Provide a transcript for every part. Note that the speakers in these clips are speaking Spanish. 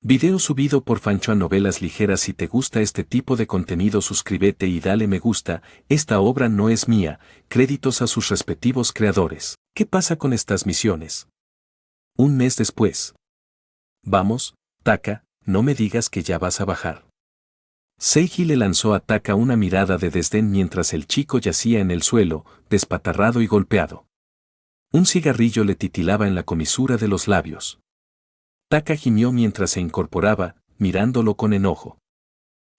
Video subido por Fancho a Novelas Ligeras. Si te gusta este tipo de contenido, suscríbete y dale me gusta. Esta obra no es mía, créditos a sus respectivos creadores. ¿Qué pasa con estas misiones? Un mes después. Vamos, Taka, no me digas que ya vas a bajar. Seiji le lanzó a Taka una mirada de desdén mientras el chico yacía en el suelo, despatarrado y golpeado. Un cigarrillo le titilaba en la comisura de los labios. Taka gimió mientras se incorporaba, mirándolo con enojo.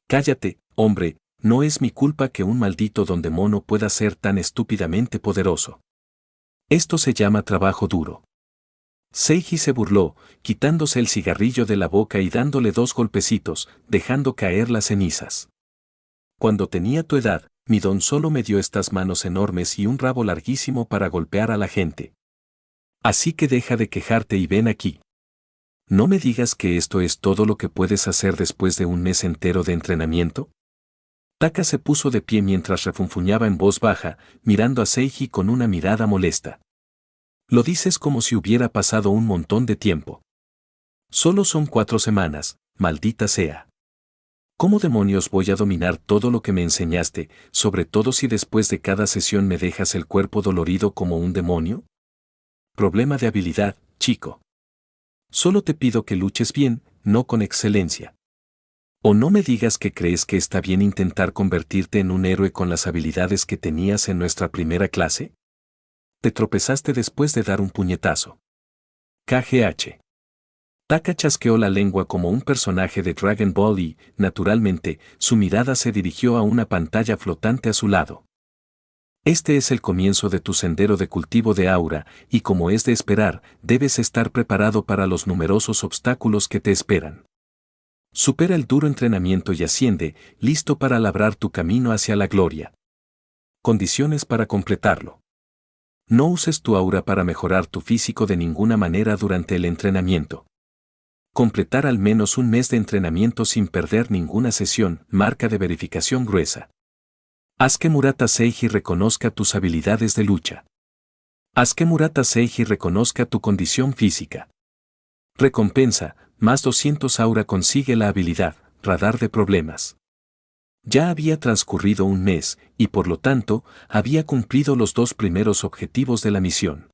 Cállate, hombre, no es mi culpa que un maldito don demonio pueda ser tan estúpidamente poderoso. Esto se llama trabajo duro. Seiji se burló, quitándose el cigarrillo de la boca y dándole 2 golpecitos, dejando caer las cenizas. Cuando tenía tu edad, mi don solo me dio estas manos enormes y un rabo larguísimo para golpear a la gente. Así que deja de quejarte y ven aquí. ¿No me digas que esto es todo lo que puedes hacer después de un mes entero de entrenamiento? Taka se puso de pie mientras refunfuñaba en voz baja, mirando a Seiji con una mirada molesta. Lo dices como si hubiera pasado un montón de tiempo. Solo son 4 semanas, maldita sea. ¿Cómo demonios voy a dominar todo lo que me enseñaste, sobre todo si después de cada sesión me dejas el cuerpo dolorido como un demonio? Problema de habilidad, chico. Solo te pido que luches bien, no con excelencia. O no me digas que crees que está bien intentar convertirte en un héroe con las habilidades que tenías en nuestra primera clase. Te tropezaste después de dar un puñetazo. KGH. Taka chasqueó la lengua como un personaje de Dragon Ball y, naturalmente, su mirada se dirigió a una pantalla flotante a su lado. Este es el comienzo de tu sendero de cultivo de aura, y como es de esperar, debes estar preparado para los numerosos obstáculos que te esperan. Supera el duro entrenamiento y asciende, listo para labrar tu camino hacia la gloria. Condiciones para completarlo. No uses tu aura para mejorar tu físico de ninguna manera durante el entrenamiento. Completar al menos un mes de entrenamiento sin perder ninguna sesión, marca de verificación gruesa. Haz que Murata Seiji reconozca tus habilidades de lucha. Haz que Murata Seiji reconozca tu condición física. Recompensa, más 200 aura. Consigue la habilidad, radar de problemas. Ya había transcurrido un mes, y por lo tanto, había cumplido los 2 primeros objetivos de la misión.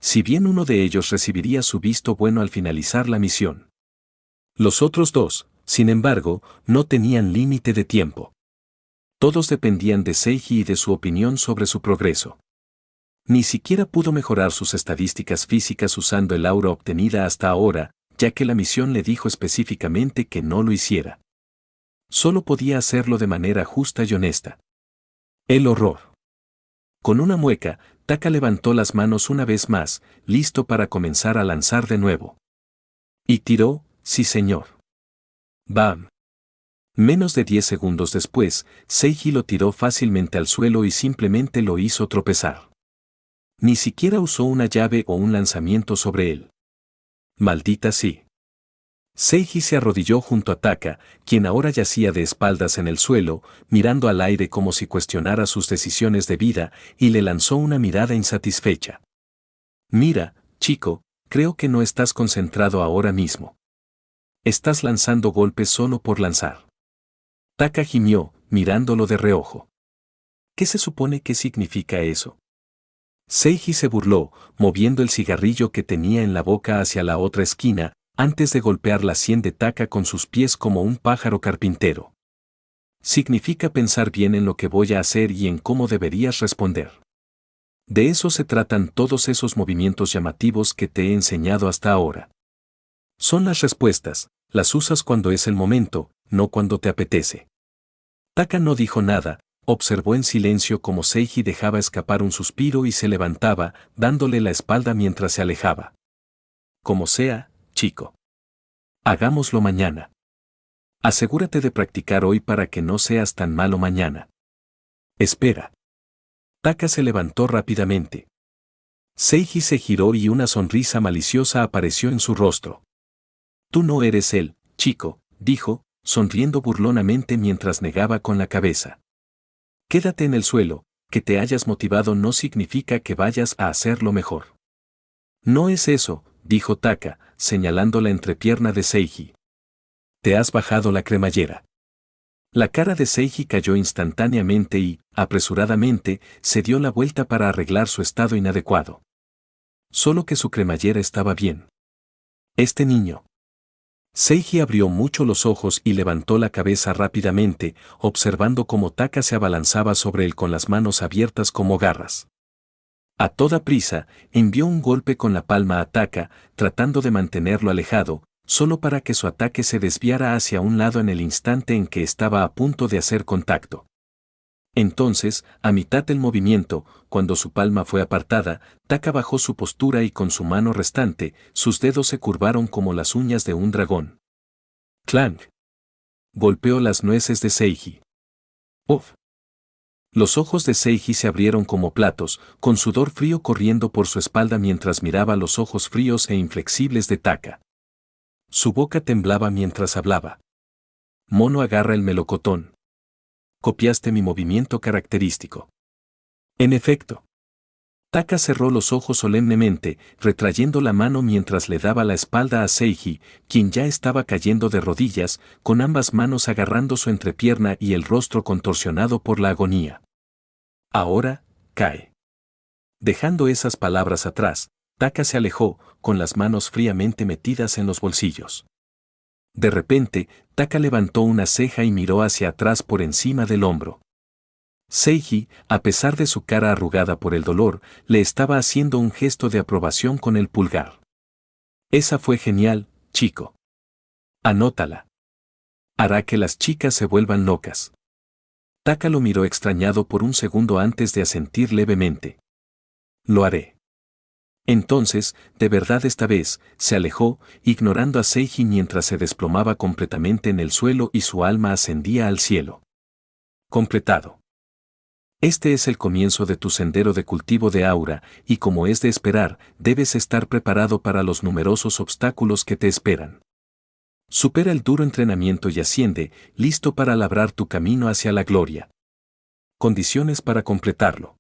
Si bien uno de ellos recibiría su visto bueno al finalizar la misión. Los otros 2, sin embargo, no tenían límite de tiempo. Todos dependían de Seiji y de su opinión sobre su progreso. Ni siquiera pudo mejorar sus estadísticas físicas usando el aura obtenida hasta ahora, ya que la misión le dijo específicamente que no lo hiciera. Solo podía hacerlo de manera justa y honesta. El horror. Con una mueca, Taka levantó las manos una vez más, listo para comenzar a lanzar de nuevo. Y tiró, sí señor. ¡Bam! Menos de 10 segundos después, Seiji lo tiró fácilmente al suelo y simplemente lo hizo tropezar. Ni siquiera usó una llave o un lanzamiento sobre él. Maldita sí. Seiji se arrodilló junto a Taka, quien ahora yacía de espaldas en el suelo, mirando al aire como si cuestionara sus decisiones de vida, y le lanzó una mirada insatisfecha. Mira, chico, creo que no estás concentrado ahora mismo. Estás lanzando golpes solo por lanzar. Taka gimió, mirándolo de reojo. ¿Qué se supone que significa eso? Seiji se burló, moviendo el cigarrillo que tenía en la boca hacia la otra esquina, antes de golpear la sien de Taka con sus pies como un pájaro carpintero. Significa pensar bien en lo que voy a hacer y en cómo deberías responder. De eso se tratan todos esos movimientos llamativos que te he enseñado hasta ahora. Son las respuestas, las usas cuando es el momento, no cuando te apetece. Taka no dijo nada, observó en silencio como Seiji dejaba escapar un suspiro y se levantaba, dándole la espalda mientras se alejaba. Como sea, chico. Hagámoslo mañana. Asegúrate de practicar hoy para que no seas tan malo mañana. Espera. Taka se levantó rápidamente. Seiji se giró y una sonrisa maliciosa apareció en su rostro. Tú no eres él, chico, dijo, sonriendo burlonamente mientras negaba con la cabeza. Quédate en el suelo, que te hayas motivado no significa que vayas a hacerlo mejor. No es eso, dijo Taka, señalando la entrepierna de Seiji. Te has bajado la cremallera. La cara de Seiji cayó instantáneamente y, apresuradamente, se dio la vuelta para arreglar su estado inadecuado. Solo que su cremallera estaba bien. Este niño. Seiji abrió mucho los ojos y levantó la cabeza rápidamente, observando cómo Taka se abalanzaba sobre él con las manos abiertas como garras. A toda prisa, envió un golpe con la palma a Taka, tratando de mantenerlo alejado, solo para que su ataque se desviara hacia un lado en el instante en que estaba a punto de hacer contacto. Entonces, a mitad del movimiento, cuando su palma fue apartada, Taka bajó su postura y con su mano restante, sus dedos se curvaron como las uñas de un dragón. ¡Clang! Golpeó las nueces de Seiji. ¡Uf! Los ojos de Seiji se abrieron como platos, con sudor frío corriendo por su espalda mientras miraba los ojos fríos e inflexibles de Taka. Su boca temblaba mientras hablaba. Mono, agarra el melocotón. Copiaste mi movimiento característico. En efecto. Taka cerró los ojos solemnemente, retrayendo la mano mientras le daba la espalda a Seiji, quien ya estaba cayendo de rodillas, con ambas manos agarrando su entrepierna y el rostro contorsionado por la agonía. Ahora, cae. Dejando esas palabras atrás, Taka se alejó, con las manos fríamente metidas en los bolsillos. De repente, Taka levantó una ceja y miró hacia atrás por encima del hombro. Seiji, a pesar de su cara arrugada por el dolor, le estaba haciendo un gesto de aprobación con el pulgar. Esa fue genial, chico. Anótala. Hará que las chicas se vuelvan locas. Taka lo miró extrañado por un segundo antes de asentir levemente. Lo haré. Entonces, de verdad esta vez, se alejó, ignorando a Seiji mientras se desplomaba completamente en el suelo y su alma ascendía al cielo. Completado. Este es el comienzo de tu sendero de cultivo de aura, y como es de esperar, debes estar preparado para los numerosos obstáculos que te esperan. Supera el duro entrenamiento y asciende, listo para labrar tu camino hacia la gloria. Condiciones para completarlo.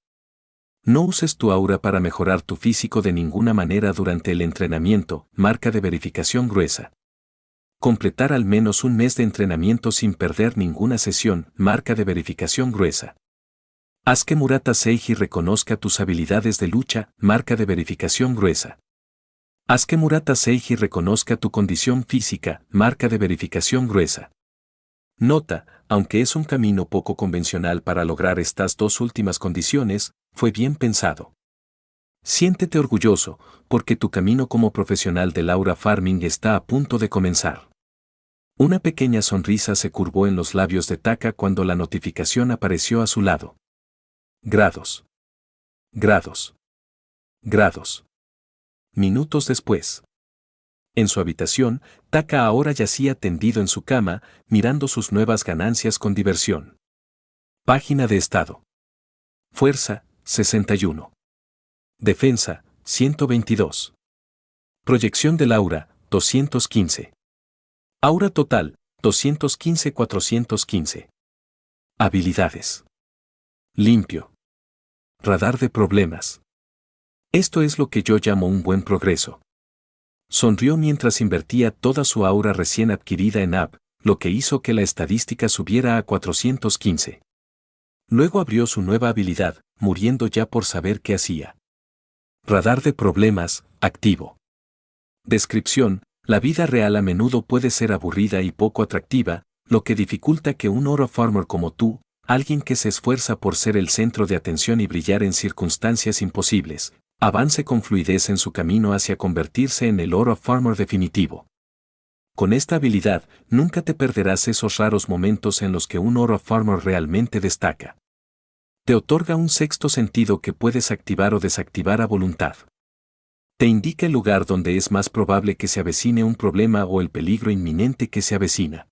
No uses tu aura para mejorar tu físico de ninguna manera durante el entrenamiento, marca de verificación gruesa. Completar al menos un mes de entrenamiento sin perder ninguna sesión, marca de verificación gruesa. Haz que Murata Seiji reconozca tus habilidades de lucha, marca de verificación gruesa. Haz que Murata Seiji reconozca tu condición física, marca de verificación gruesa. Nota, aunque es un camino poco convencional para lograr estas dos últimas condiciones, fue bien pensado. Siéntete orgulloso, porque tu camino como profesional del aura farming está a punto de comenzar. Una pequeña sonrisa se curvó en los labios de Taka cuando la notificación apareció a su lado. Grados. Grados. Grados. Minutos después. En su habitación, Taka ahora yacía tendido en su cama, mirando sus nuevas ganancias con diversión. Página de estado. Fuerza, 61. Defensa, 122. Proyección del aura, 215. Aura total, 215-415. Habilidades. Limpio. Radar de problemas. Esto es lo que yo llamo un buen progreso. Sonrió mientras invertía toda su aura recién adquirida en App, lo que hizo que la estadística subiera a 415. Luego abrió su nueva habilidad, muriendo ya por saber qué hacía. Radar de problemas, activo. Descripción: la vida real a menudo puede ser aburrida y poco atractiva, lo que dificulta que un aura farmer como tú, alguien que se esfuerza por ser el centro de atención y brillar en circunstancias imposibles, avance con fluidez en su camino hacia convertirse en el aura farmer definitivo. Con esta habilidad, nunca te perderás esos raros momentos en los que un aura farmer realmente destaca. Te otorga un sexto sentido que puedes activar o desactivar a voluntad. Te indica el lugar donde es más probable que se avecine un problema o el peligro inminente que se avecina.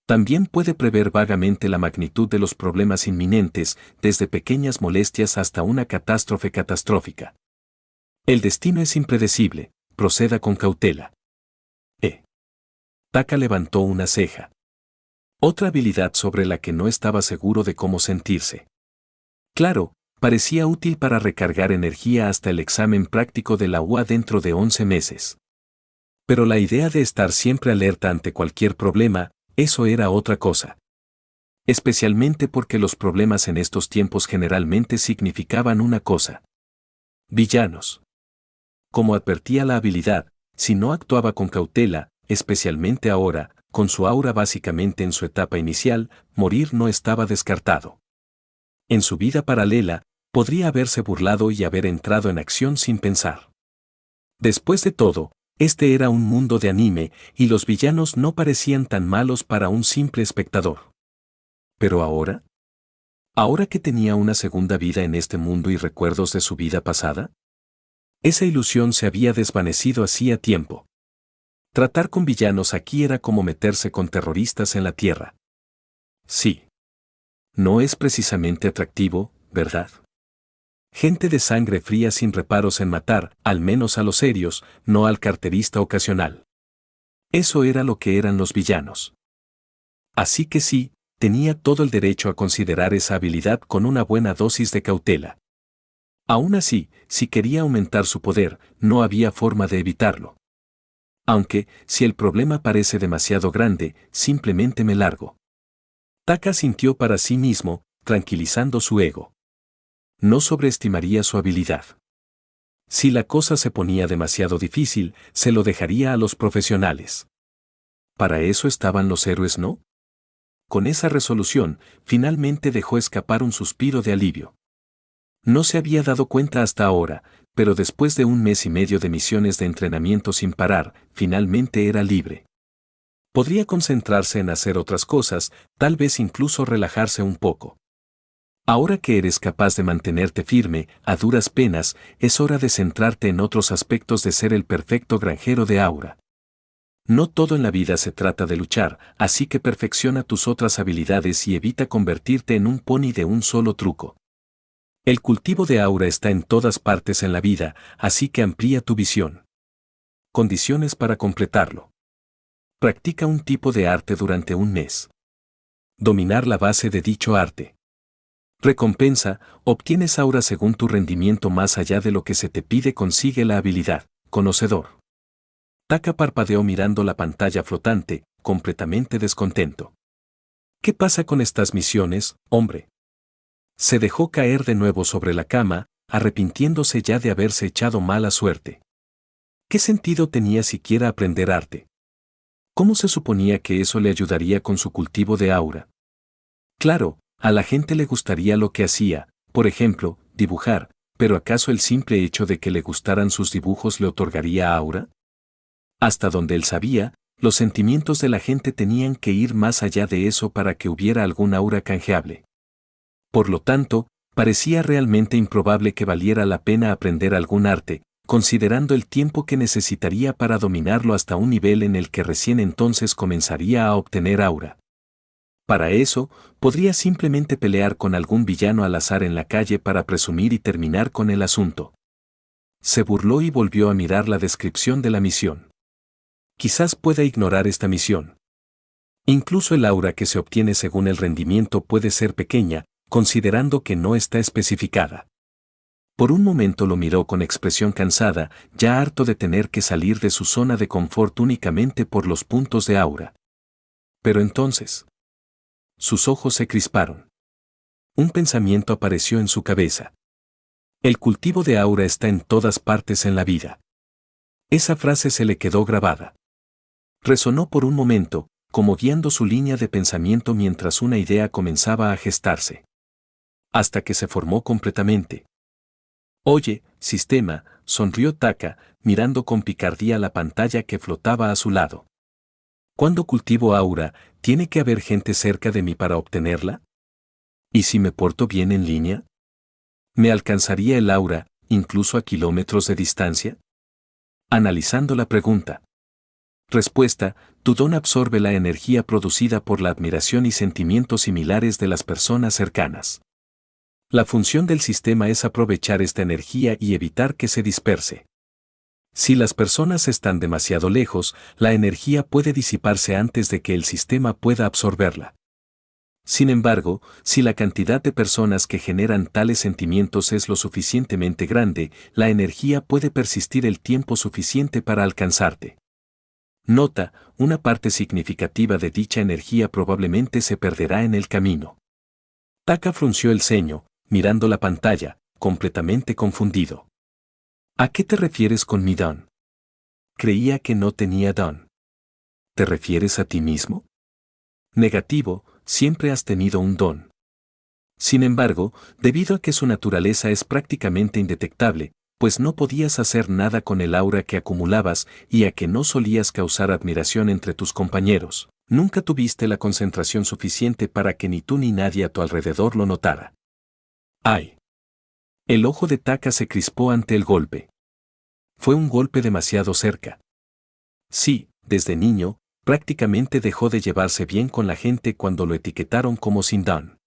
También puede prever vagamente la magnitud de los problemas inminentes, desde pequeñas molestias hasta una catástrofe catastrófica. El destino es impredecible, proceda con cautela. Taka levantó una ceja. Otra habilidad sobre la que no estaba seguro de cómo sentirse. Claro, Parecía útil para recargar energía hasta el examen práctico de la UA dentro de 11 meses. Pero la idea de estar siempre alerta ante cualquier problema, eso era otra cosa. Especialmente porque los problemas en estos tiempos generalmente significaban una cosa. Villanos. Como advertía la habilidad, si no actuaba con cautela, especialmente ahora, con su aura básicamente en su etapa inicial, morir no estaba descartado. En su vida paralela, podría haberse burlado y haber entrado en acción sin pensar. Después de todo, este era un mundo de anime, y los villanos no parecían tan malos para un simple espectador. Pero ahora, ¿ahora que tenía una segunda vida en este mundo y recuerdos de su vida pasada? Esa ilusión se había desvanecido hacía tiempo. Tratar con villanos aquí era como meterse con terroristas en la tierra. Sí. No es precisamente atractivo, ¿verdad? Gente de sangre fría sin reparos en matar, al menos a los serios, no al carterista ocasional. Eso era lo que eran los villanos. Así que sí, tenía todo el derecho a considerar esa habilidad con una buena dosis de cautela. Aún así, si quería aumentar su poder, no había forma de evitarlo. Aunque, si el problema parece demasiado grande, simplemente me largo. Taka sintió para sí mismo, tranquilizando su ego. No sobreestimaría su habilidad. Si la cosa se ponía demasiado difícil, se lo dejaría a los profesionales. Para eso estaban los héroes, ¿no? Con esa resolución, finalmente dejó escapar un suspiro de alivio. No se había dado cuenta hasta ahora, pero después de 1 mes y medio de misiones de entrenamiento sin parar, finalmente era libre. Podría concentrarse en hacer otras cosas, tal vez incluso relajarse un poco. Ahora que eres capaz de mantenerte firme, a duras penas, es hora de centrarte en otros aspectos de ser el perfecto granjero de aura. No todo en la vida se trata de luchar, así que perfecciona tus otras habilidades y evita convertirte en un pony de un solo truco. El cultivo de aura está en todas partes en la vida, así que amplía tu visión. Condiciones para completarlo. Practica un tipo de arte durante 1 mes. Dominar la base de dicho arte. Recompensa, obtienes aura según tu rendimiento más allá de lo que se te pide. Consigue la habilidad, conocedor. Taka parpadeó mirando la pantalla flotante, completamente descontento. ¿Qué pasa con estas misiones, hombre? Se dejó caer de nuevo sobre la cama, arrepintiéndose ya de haberse echado mala suerte. ¿Qué sentido tenía siquiera aprender arte? ¿Cómo se suponía que eso le ayudaría con su cultivo de aura? Claro, a la gente le gustaría lo que hacía, por ejemplo, dibujar, pero ¿acaso el simple hecho de que le gustaran sus dibujos le otorgaría aura? Hasta donde él sabía, los sentimientos de la gente tenían que ir más allá de eso para que hubiera algún aura canjeable. Por lo tanto, parecía realmente improbable que valiera la pena aprender algún arte, considerando el tiempo que necesitaría para dominarlo hasta un nivel en el que recién entonces comenzaría a obtener aura. Para eso, podría simplemente pelear con algún villano al azar en la calle para presumir y terminar con el asunto. Se burló y volvió a mirar la descripción de la misión. Quizás pueda ignorar esta misión. Incluso el aura que se obtiene según el rendimiento puede ser pequeña, considerando que no está especificada. Por un momento lo miró con expresión cansada, ya harto de tener que salir de su zona de confort únicamente por los puntos de aura. Pero entonces, sus ojos se crisparon. Un pensamiento apareció en su cabeza. El cultivo de aura está en todas partes en la vida. Esa frase se le quedó grabada. Resonó por un momento, como guiando su línea de pensamiento mientras una idea comenzaba a gestarse. Hasta que se formó completamente. Oye, sistema, sonrió Taka, mirando con picardía la pantalla que flotaba a su lado. Cuando cultivo aura, ¿tiene que haber gente cerca de mí para obtenerla? ¿Y si me porto bien en línea? ¿Me alcanzaría el aura, incluso a kilómetros de distancia? Analizando la pregunta. Respuesta, tu don absorbe la energía producida por la admiración y sentimientos similares de las personas cercanas. La función del sistema es aprovechar esta energía y evitar que se disperse. Si las personas están demasiado lejos, la energía puede disiparse antes de que el sistema pueda absorberla. Sin embargo, si la cantidad de personas que generan tales sentimientos es lo suficientemente grande, la energía puede persistir el tiempo suficiente para alcanzarte. Nota, una parte significativa de dicha energía probablemente se perderá en el camino. Taka frunció el ceño, mirando la pantalla, completamente confundido. ¿A qué te refieres con mi don? Creía que no tenía don. ¿Te refieres a ti mismo? Negativo, siempre has tenido un don. Sin embargo, debido a que su naturaleza es prácticamente indetectable, pues no podías hacer nada con el aura que acumulabas y a que no solías causar admiración entre tus compañeros, nunca tuviste la concentración suficiente para que ni tú ni nadie a tu alrededor lo notara. ¡Ay! El ojo de Taka se crispó ante el golpe. Fue un golpe demasiado cerca. Sí, desde niño, prácticamente dejó de llevarse bien con la gente cuando lo etiquetaron como sin don.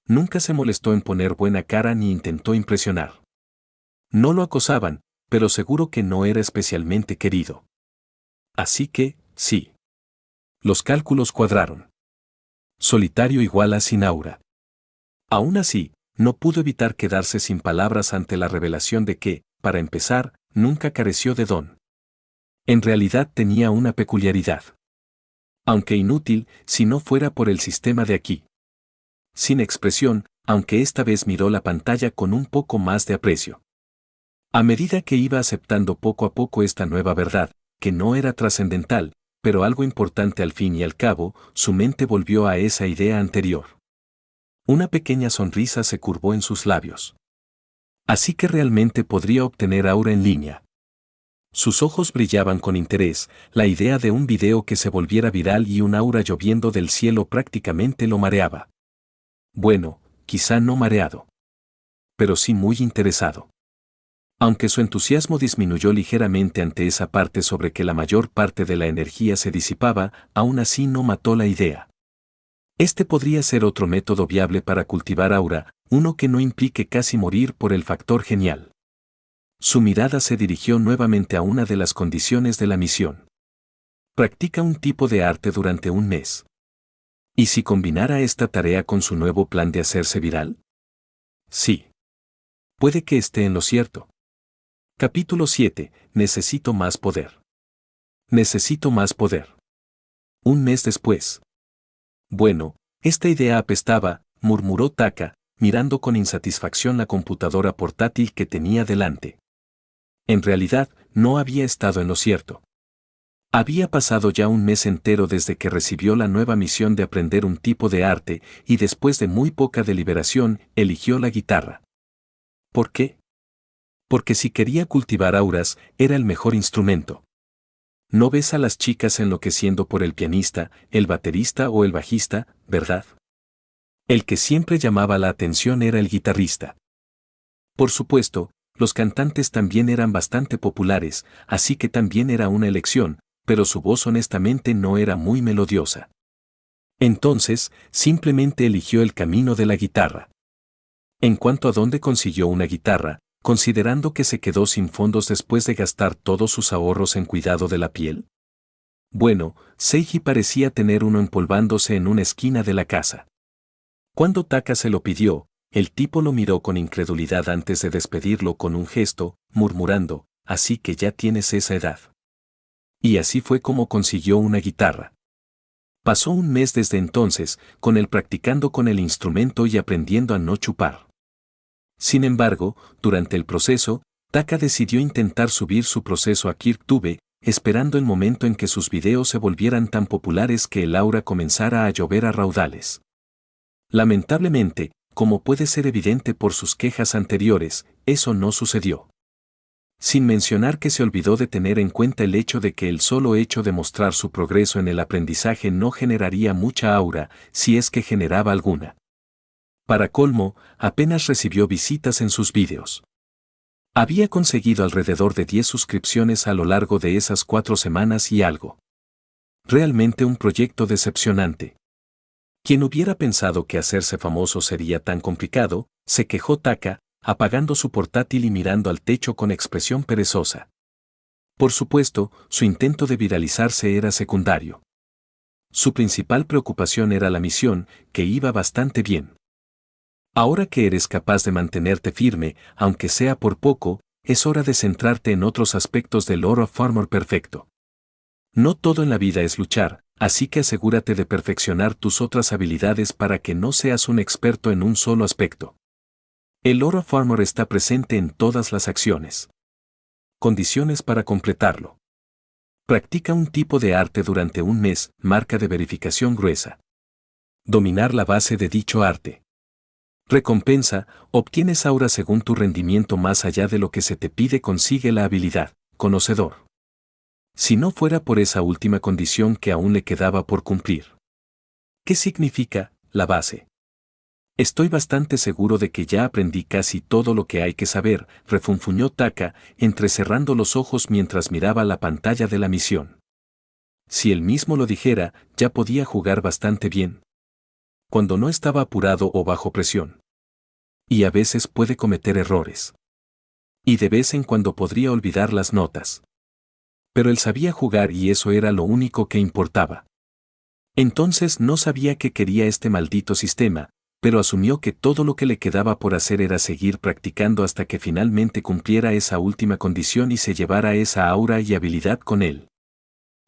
Nunca se molestó en poner buena cara ni intentó impresionar. No lo acosaban, pero seguro que no era especialmente querido. Así que, sí. Los cálculos cuadraron. Solitario igual a sin aura. Aún así, no pudo evitar quedarse sin palabras ante la revelación de que, para empezar, nunca careció de don. En realidad tenía una peculiaridad. Aunque inútil, si no fuera por el sistema de aquí. Sin expresión, aunque esta vez miró la pantalla con un poco más de aprecio. A medida que iba aceptando poco a poco esta nueva verdad, que no era trascendental, pero algo importante al fin y al cabo, su mente volvió a esa idea anterior. Una pequeña sonrisa se curvó en sus labios. Así que realmente podría obtener aura en línea. Sus ojos brillaban con interés, la idea de un video que se volviera viral y un aura lloviendo del cielo prácticamente lo mareaba. Bueno, quizá no mareado. Pero sí muy interesado. Aunque su entusiasmo disminuyó ligeramente ante esa parte sobre que la mayor parte de la energía se disipaba, aún así no mató la idea. Este podría ser otro método viable para cultivar aura, uno que no implique casi morir por el factor genial. Su mirada se dirigió nuevamente a una de las condiciones de la misión. Practica un tipo de arte durante un mes. ¿Y si combinara esta tarea con su nuevo plan de hacerse viral? Sí. Puede que esté en lo cierto. Capítulo 7. Necesito más poder. Necesito más poder. Un mes después. Bueno, esta idea apestaba, murmuró Taka, mirando con insatisfacción la computadora portátil que tenía delante. En realidad, no había estado en lo cierto. Había pasado ya un mes entero desde que recibió la nueva misión de aprender un tipo de arte y después de muy poca deliberación, eligió la guitarra. ¿Por qué? Porque si quería cultivar auras, era el mejor instrumento. No ves a las chicas enloqueciendo por el pianista, el baterista o el bajista, ¿verdad? El que siempre llamaba la atención era el guitarrista. Por supuesto, los cantantes también eran bastante populares, así que también era una elección, pero su voz honestamente no era muy melodiosa. Entonces, simplemente eligió el camino de la guitarra. En cuanto a dónde consiguió una guitarra, considerando que se quedó sin fondos después de gastar todos sus ahorros en cuidado de la piel. Bueno, Seiji parecía tener uno empolvándose en una esquina de la casa. Cuando Taka se lo pidió, el tipo lo miró con incredulidad antes de despedirlo con un gesto, murmurando, así que ya tienes esa edad. Y así fue como consiguió una guitarra. Pasó un mes desde entonces, con él practicando con el instrumento y aprendiendo a no chupar. Sin embargo, durante el proceso, Taka decidió intentar subir su proceso a KirkTube, esperando el momento en que sus videos se volvieran tan populares que el aura comenzara a llover a raudales. Lamentablemente, como puede ser evidente por sus quejas anteriores, eso no sucedió. Sin mencionar que se olvidó de tener en cuenta el hecho de que el solo hecho de mostrar su progreso en el aprendizaje no generaría mucha aura, si es que generaba alguna. Para colmo, apenas recibió visitas en sus vídeos. Había conseguido alrededor de 10 suscripciones a lo largo de esas 4 semanas y algo. Realmente un proyecto decepcionante. Quien hubiera pensado que hacerse famoso sería tan complicado, se quejó Taka, apagando su portátil y mirando al techo con expresión perezosa. Por supuesto, su intento de viralizarse era secundario. Su principal preocupación era la misión, que iba bastante bien. Ahora que eres capaz de mantenerte firme, aunque sea por poco, es hora de centrarte en otros aspectos del Aura of Armor perfecto. No todo en la vida es luchar, así que asegúrate de perfeccionar tus otras habilidades para que no seas un experto en un solo aspecto. El Aura of Armor está presente en todas las acciones. Condiciones para completarlo. Practica un tipo de arte durante un mes, marca de verificación gruesa. Dominar la base de dicho arte. Recompensa, obtienes aura según tu rendimiento más allá de lo que se te pide, consigue la habilidad, conocedor. Si no fuera por esa última condición que aún le quedaba por cumplir. ¿Qué significa la base? Estoy bastante seguro de que ya aprendí casi todo lo que hay que saber, refunfuñó Taka, entrecerrando los ojos mientras miraba la pantalla de la misión. Si él mismo lo dijera, ya podía jugar bastante bien. Cuando no estaba apurado o bajo presión. Y a veces puede cometer errores. Y de vez en cuando podría olvidar las notas. Pero él sabía jugar y eso era lo único que importaba. Entonces no sabía qué quería este maldito sistema, pero asumió que todo lo que le quedaba por hacer era seguir practicando hasta que finalmente cumpliera esa última condición y se llevara esa aura y habilidad con él.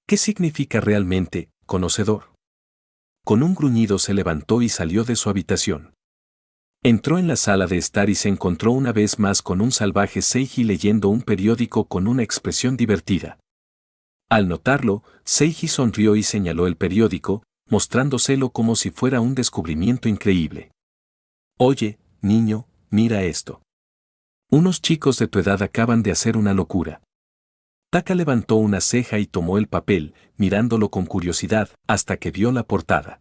¿Qué significa realmente, conocedor? Con un gruñido se levantó y salió de su habitación. Entró en la sala de estar y se encontró una vez más con un salvaje Seiji leyendo un periódico con una expresión divertida. Al notarlo, Seiji sonrió y señaló el periódico, mostrándoselo como si fuera un descubrimiento increíble. Oye, niño, mira esto. Unos chicos de tu edad acaban de hacer una locura. Taka levantó una ceja y tomó el papel, mirándolo con curiosidad, hasta que vio la portada.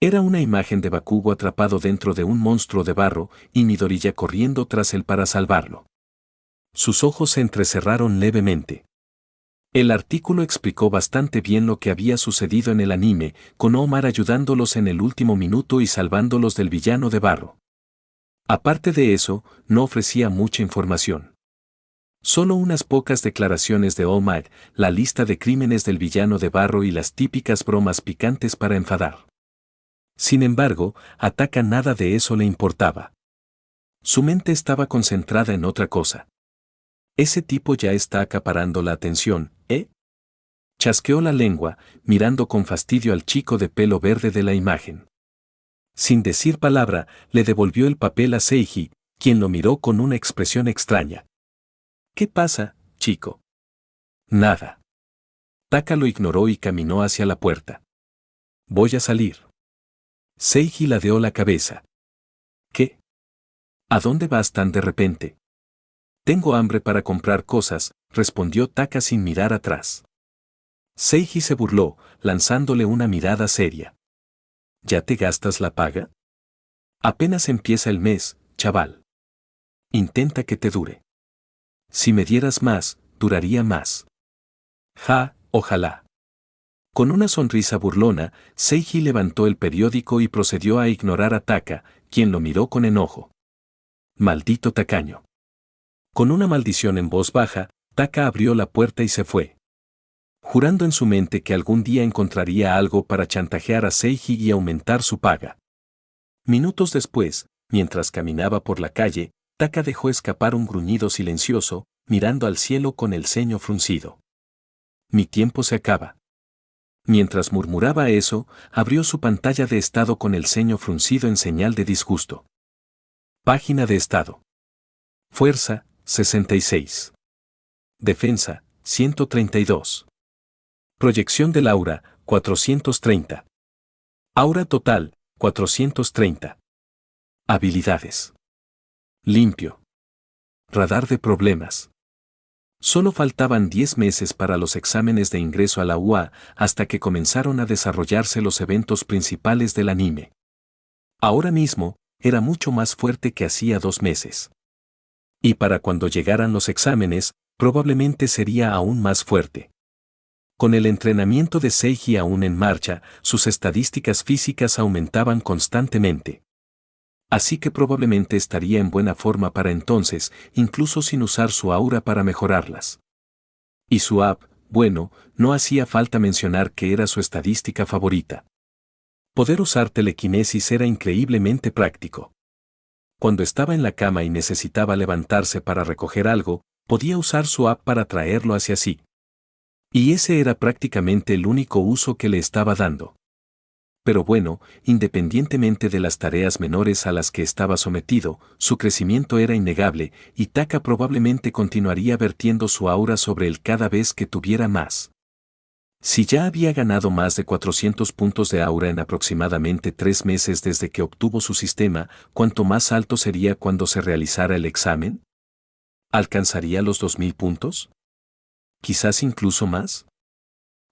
Era una imagen de Bakugo atrapado dentro de un monstruo de barro, y Midoriya corriendo tras él para salvarlo. Sus ojos se entrecerraron levemente. El artículo explicó bastante bien lo que había sucedido en el anime, con Omar ayudándolos en el último minuto y salvándolos del villano de barro. Aparte de eso, no ofrecía mucha información. Solo unas pocas declaraciones de Omar, la lista de crímenes del villano de barro y las típicas bromas picantes para enfadar. Sin embargo, a Taka nada de eso le importaba. Su mente estaba concentrada en otra cosa. Ese tipo ya está acaparando la atención, ¿eh? Chasqueó la lengua, mirando con fastidio al chico de pelo verde de la imagen. Sin decir palabra, le devolvió el papel a Seiji, quien lo miró con una expresión extraña. ¿Qué pasa, chico? Nada. Taka lo ignoró y caminó hacia la puerta. Voy a salir. Seiji ladeó la cabeza. ¿Qué? ¿A dónde vas tan de repente? Tengo hambre para comprar cosas, respondió Taka sin mirar atrás. Seiji se burló, lanzándole una mirada seria. ¿Ya te gastas la paga? Apenas empieza el mes, chaval. Intenta que te dure. Si me dieras más, duraría más. Ja, ojalá. Con una sonrisa burlona, Seiji levantó el periódico y procedió a ignorar a Taka, quien lo miró con enojo. Maldito tacaño. Con una maldición en voz baja, Taka abrió la puerta y se fue. Jurando en su mente que algún día encontraría algo para chantajear a Seiji y aumentar su paga. Minutos después, mientras caminaba por la calle, Taka dejó escapar un gruñido silencioso, mirando al cielo con el ceño fruncido. Mi tiempo se acaba. Mientras murmuraba eso, abrió su pantalla de estado con el ceño fruncido en señal de disgusto. Página de estado. Fuerza, 66. Defensa, 132. Proyección del aura, 430. Aura total, 430. Habilidades. Limpio. Radar de problemas. Solo faltaban 10 meses para los exámenes de ingreso a la UA, hasta que comenzaron a desarrollarse los eventos principales del anime. Ahora mismo, era mucho más fuerte que hacía 2 meses. Y para cuando llegaran los exámenes, probablemente sería aún más fuerte. Con el entrenamiento de Seiji aún en marcha, sus estadísticas físicas aumentaban constantemente. Así que probablemente estaría en buena forma para entonces, incluso sin usar su aura para mejorarlas. Y su app, Bueno, no hacía falta mencionar que era su estadística favorita. Poder usar telequinesis era increíblemente práctico. Cuando estaba en la cama y necesitaba levantarse para recoger algo, podía usar su app para traerlo hacia sí. Y ese era prácticamente el único uso que le estaba dando. Pero bueno, independientemente de las tareas menores a las que estaba sometido, su crecimiento era innegable, y Taka probablemente continuaría vertiendo su aura sobre él cada vez que tuviera más. Si ya había ganado más de 400 puntos de aura en aproximadamente 3 meses desde que obtuvo su sistema, ¿cuánto más alto sería cuando se realizara el examen? ¿Alcanzaría los 2000 puntos? ¿Quizás incluso más?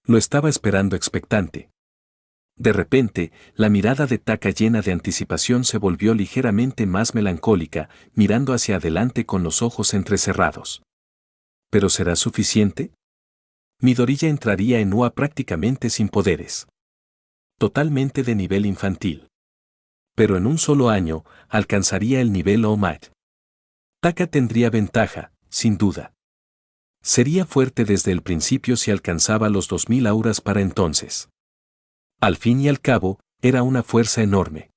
Lo estaba esperando expectante. De repente, la mirada de Taka llena de anticipación se volvió ligeramente más melancólica, mirando hacia adelante con los ojos entrecerrados. ¿Pero será suficiente? Midoriya entraría en UA prácticamente sin poderes. Totalmente de nivel infantil. Pero en un solo año, alcanzaría el nivel OMAD. Taka tendría ventaja, sin duda. Sería fuerte desde el principio si alcanzaba los 2000 auras para entonces. Al fin y al cabo, era una fuerza enorme.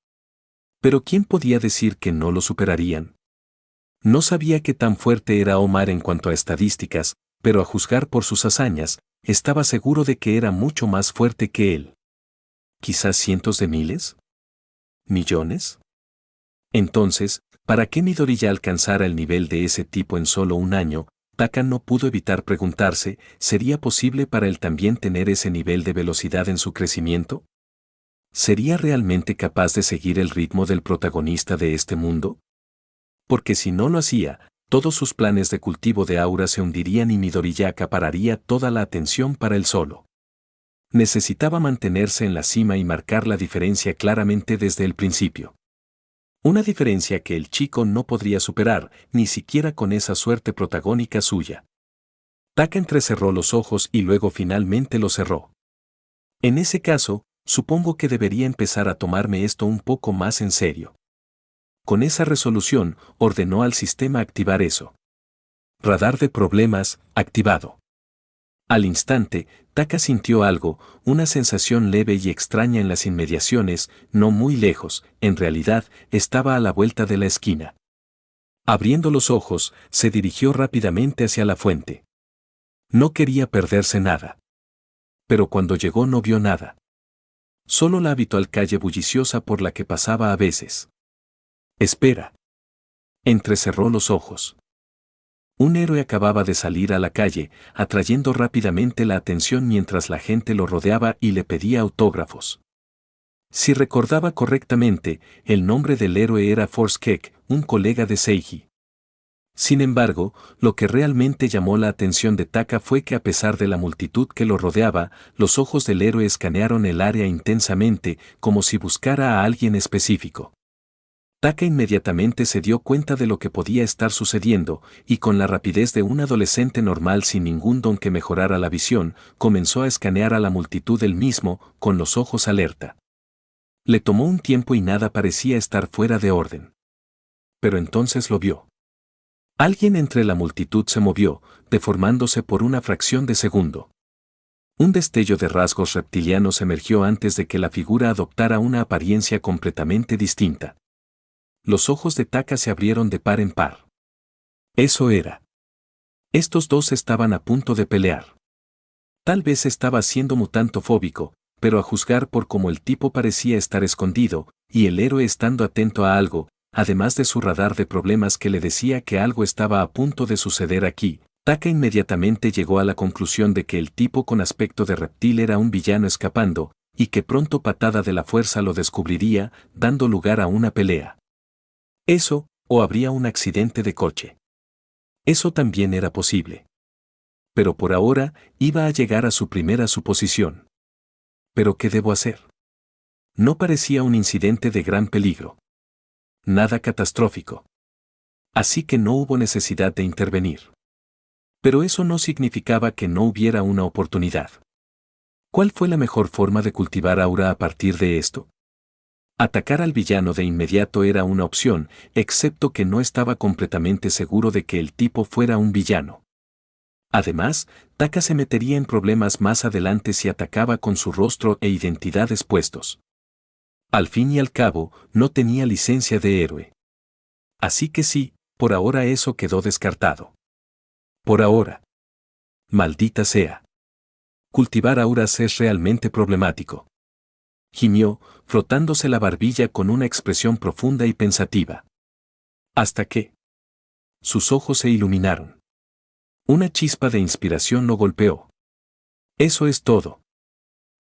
Pero ¿quién podía decir que no lo superarían? No sabía qué tan fuerte era Omar en cuanto a estadísticas, pero a juzgar por sus hazañas, estaba seguro de que era mucho más fuerte que él. ¿Quizás cientos de miles? ¿Millones? Entonces, ¿para qué Midoriya alcanzara el nivel de ese tipo en solo un año? Taka no pudo evitar preguntarse, ¿sería posible para él también tener ese nivel de velocidad en su crecimiento? ¿Sería realmente capaz de seguir el ritmo del protagonista de este mundo? Porque si no lo hacía, todos sus planes de cultivo de aura se hundirían y Midoriya acapararía toda la atención para él solo. Necesitaba mantenerse en la cima y marcar la diferencia claramente desde el principio. Una diferencia que el chico no podría superar, ni siquiera con esa suerte protagónica suya. Taka entrecerró los ojos y luego finalmente los cerró. En ese caso, supongo que debería empezar a tomarme esto un poco más en serio. Con esa resolución, ordenó al sistema activar eso. Radar de problemas, activado. Al instante, Taka sintió algo, una sensación leve y extraña en las inmediaciones, no muy lejos, en realidad, estaba a la vuelta de la esquina. Abriendo los ojos, se dirigió rápidamente hacia la fuente. No quería perderse nada. Pero cuando llegó no vio nada. Solo la habitual calle bulliciosa por la que pasaba a veces. Espera. Entrecerró los ojos. Un héroe acababa de salir a la calle, atrayendo rápidamente la atención mientras la gente lo rodeaba y le pedía autógrafos. Si recordaba correctamente, el nombre del héroe era Force Cake, un colega de Seiji. Sin embargo, lo que realmente llamó la atención de Taka fue que a pesar de la multitud que lo rodeaba, los ojos del héroe escanearon el área intensamente, como si buscara a alguien específico. Taka inmediatamente se dio cuenta de lo que podía estar sucediendo, y con la rapidez de un adolescente normal sin ningún don que mejorara la visión, comenzó a escanear a la multitud él mismo, con los ojos alerta. Le tomó un tiempo y nada parecía estar fuera de orden. Pero entonces lo vio. Alguien entre la multitud se movió, deformándose por una fracción de segundo. Un destello de rasgos reptilianos emergió antes de que la figura adoptara una apariencia completamente distinta. Los ojos de Taka se abrieron de par en par. Eso era. Estos dos estaban a punto de pelear. Tal vez estaba siendo mutantofóbico, pero a juzgar por cómo el tipo parecía estar escondido, y el héroe estando atento a algo, además de su radar de problemas que le decía que algo estaba a punto de suceder aquí, Taka inmediatamente llegó a la conclusión de que el tipo con aspecto de reptil era un villano escapando, y que pronto Patada de la Fuerza lo descubriría, dando lugar a una pelea. Eso, o habría un accidente de coche. Eso también era posible. Pero por ahora, iba a llegar a su primera suposición. ¿Pero qué debo hacer? No parecía un incidente de gran peligro. Nada catastrófico. Así que no hubo necesidad de intervenir. Pero eso no significaba que no hubiera una oportunidad. ¿Cuál fue la mejor forma de cultivar aura a partir de esto? Atacar al villano de inmediato era una opción, excepto que no estaba completamente seguro de que el tipo fuera un villano. Además, Taka se metería en problemas más adelante si atacaba con su rostro e identidad expuestos. Al fin y al cabo, no tenía licencia de héroe. Así que sí, por ahora eso quedó descartado. Por ahora. Maldita sea. Cultivar auras es realmente problemático. Gimió, frotándose la barbilla con una expresión profunda y pensativa. Hasta que sus ojos se iluminaron. Una chispa de inspiración lo golpeó. Eso es todo.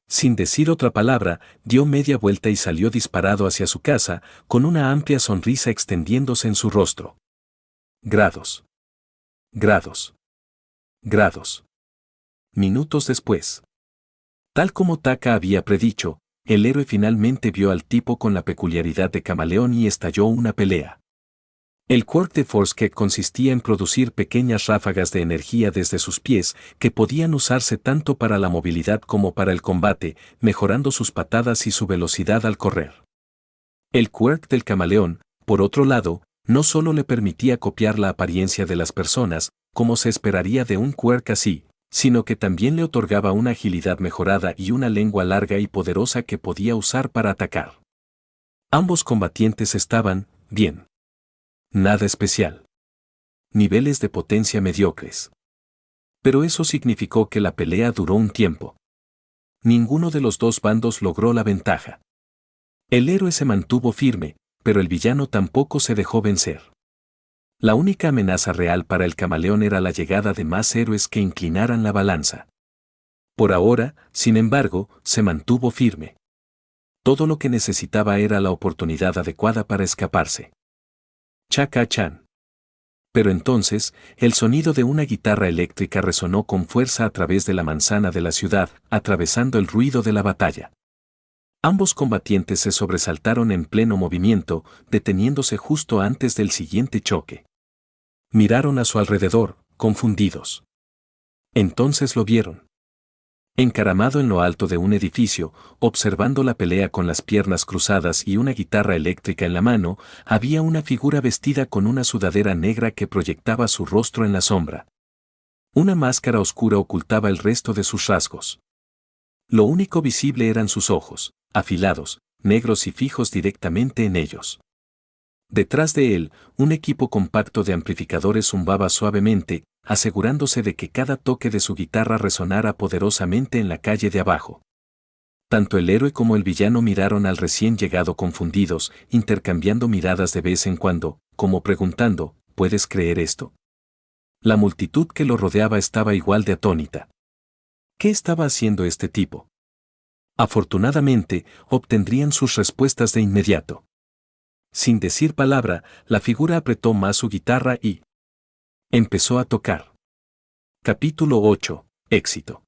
Sin decir otra palabra, dio media vuelta y salió disparado hacia su casa, con una amplia sonrisa extendiéndose en su rostro. Grados. Grados. Grados. Minutos después. Tal como Taka había predicho, el héroe finalmente vio al tipo con la peculiaridad de camaleón y estalló una pelea. El quirk de Force consistía en producir pequeñas ráfagas de energía desde sus pies que podían usarse tanto para la movilidad como para el combate, mejorando sus patadas y su velocidad al correr. El quirk del camaleón, por otro lado, no solo le permitía copiar la apariencia de las personas, como se esperaría de un quirk así, sino que también le otorgaba una agilidad mejorada y una lengua larga y poderosa que podía usar para atacar. Ambos combatientes estaban, bien. Nada especial. Niveles de potencia mediocres. Pero eso significó que la pelea duró un tiempo. Ninguno de los dos bandos logró la ventaja. El héroe se mantuvo firme, pero el villano tampoco se dejó vencer. La única amenaza real para el camaleón era la llegada de más héroes que inclinaran la balanza. Por ahora, sin embargo, se mantuvo firme. Todo lo que necesitaba era la oportunidad adecuada para escaparse. Chaka-chan. Pero entonces, el sonido de una guitarra eléctrica resonó con fuerza a través de la manzana de la ciudad, atravesando el ruido de la batalla. Ambos combatientes se sobresaltaron en pleno movimiento, deteniéndose justo antes del siguiente choque. Miraron a su alrededor, confundidos. Entonces lo vieron. Encaramado en lo alto de un edificio, observando la pelea con las piernas cruzadas y una guitarra eléctrica en la mano, había una figura vestida con una sudadera negra que proyectaba su rostro en la sombra. Una máscara oscura ocultaba el resto de sus rasgos. Lo único visible eran sus ojos, afilados, negros y fijos directamente en ellos. Detrás de él, un equipo compacto de amplificadores zumbaba suavemente, asegurándose de que cada toque de su guitarra resonara poderosamente en la calle de abajo. Tanto el héroe como el villano miraron al recién llegado confundidos, intercambiando miradas de vez en cuando, como preguntando, ¿puedes creer esto? La multitud que lo rodeaba estaba igual de atónita. ¿Qué estaba haciendo este tipo? Afortunadamente, obtendrían sus respuestas de inmediato. Sin decir palabra, la figura apretó más su guitarra y empezó a tocar. Capítulo 8. Éxito.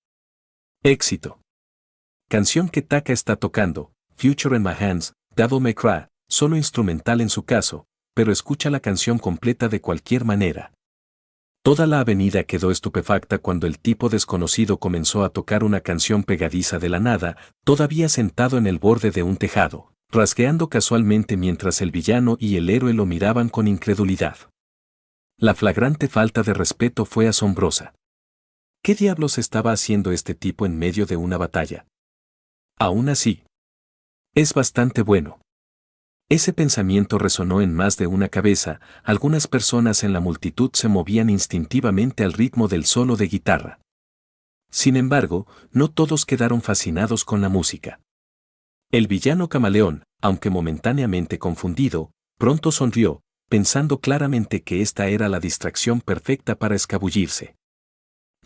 Éxito. Canción que Taka está tocando, Future in My Hands, Devil May Cry, solo instrumental en su caso, pero escucha la canción completa de cualquier manera. Toda la avenida quedó estupefacta cuando el tipo desconocido comenzó a tocar una canción pegadiza de la nada, todavía sentado en el borde de un tejado, rasgueando casualmente mientras el villano y el héroe lo miraban con incredulidad. La flagrante falta de respeto fue asombrosa. ¿Qué diablos estaba haciendo este tipo en medio de una batalla? Aún así, es bastante bueno. Ese pensamiento resonó en más de una cabeza, algunas personas en la multitud se movían instintivamente al ritmo del solo de guitarra. Sin embargo, no todos quedaron fascinados con la música. El villano camaleón, aunque momentáneamente confundido, pronto sonrió, pensando claramente que esta era la distracción perfecta para escabullirse.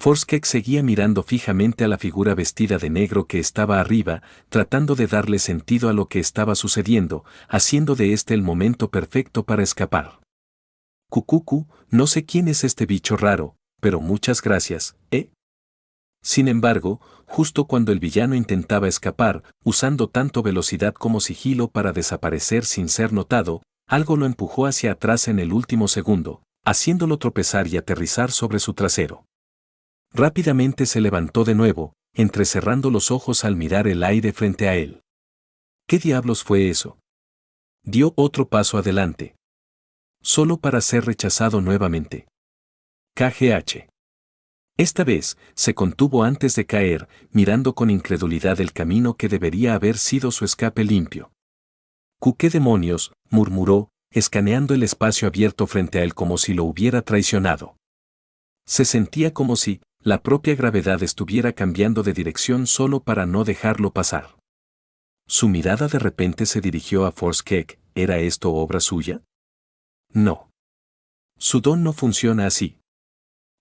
Force seguía mirando fijamente a la figura vestida de negro que estaba arriba, tratando de darle sentido a lo que estaba sucediendo, haciendo de este el momento perfecto para escapar. Cucucu, no sé quién es este bicho raro, pero muchas gracias, ¿eh? Sin embargo, justo cuando el villano intentaba escapar, usando tanto velocidad como sigilo para desaparecer sin ser notado, algo lo empujó hacia atrás en el último segundo, haciéndolo tropezar y aterrizar sobre su trasero. Rápidamente se levantó de nuevo, entrecerrando los ojos al mirar el aire frente a él. ¿Qué diablos fue eso? Dio otro paso adelante. Solo para ser rechazado nuevamente. KGH. Esta vez, se contuvo antes de caer, mirando con incredulidad el camino que debería haber sido su escape limpio. «¿Qué demonios?», murmuró, escaneando el espacio abierto frente a él como si lo hubiera traicionado. Se sentía como si la propia gravedad estuviera cambiando de dirección solo para no dejarlo pasar. Su mirada de repente se dirigió a Forskek. ¿Era esto obra suya? No. Su don no funciona así.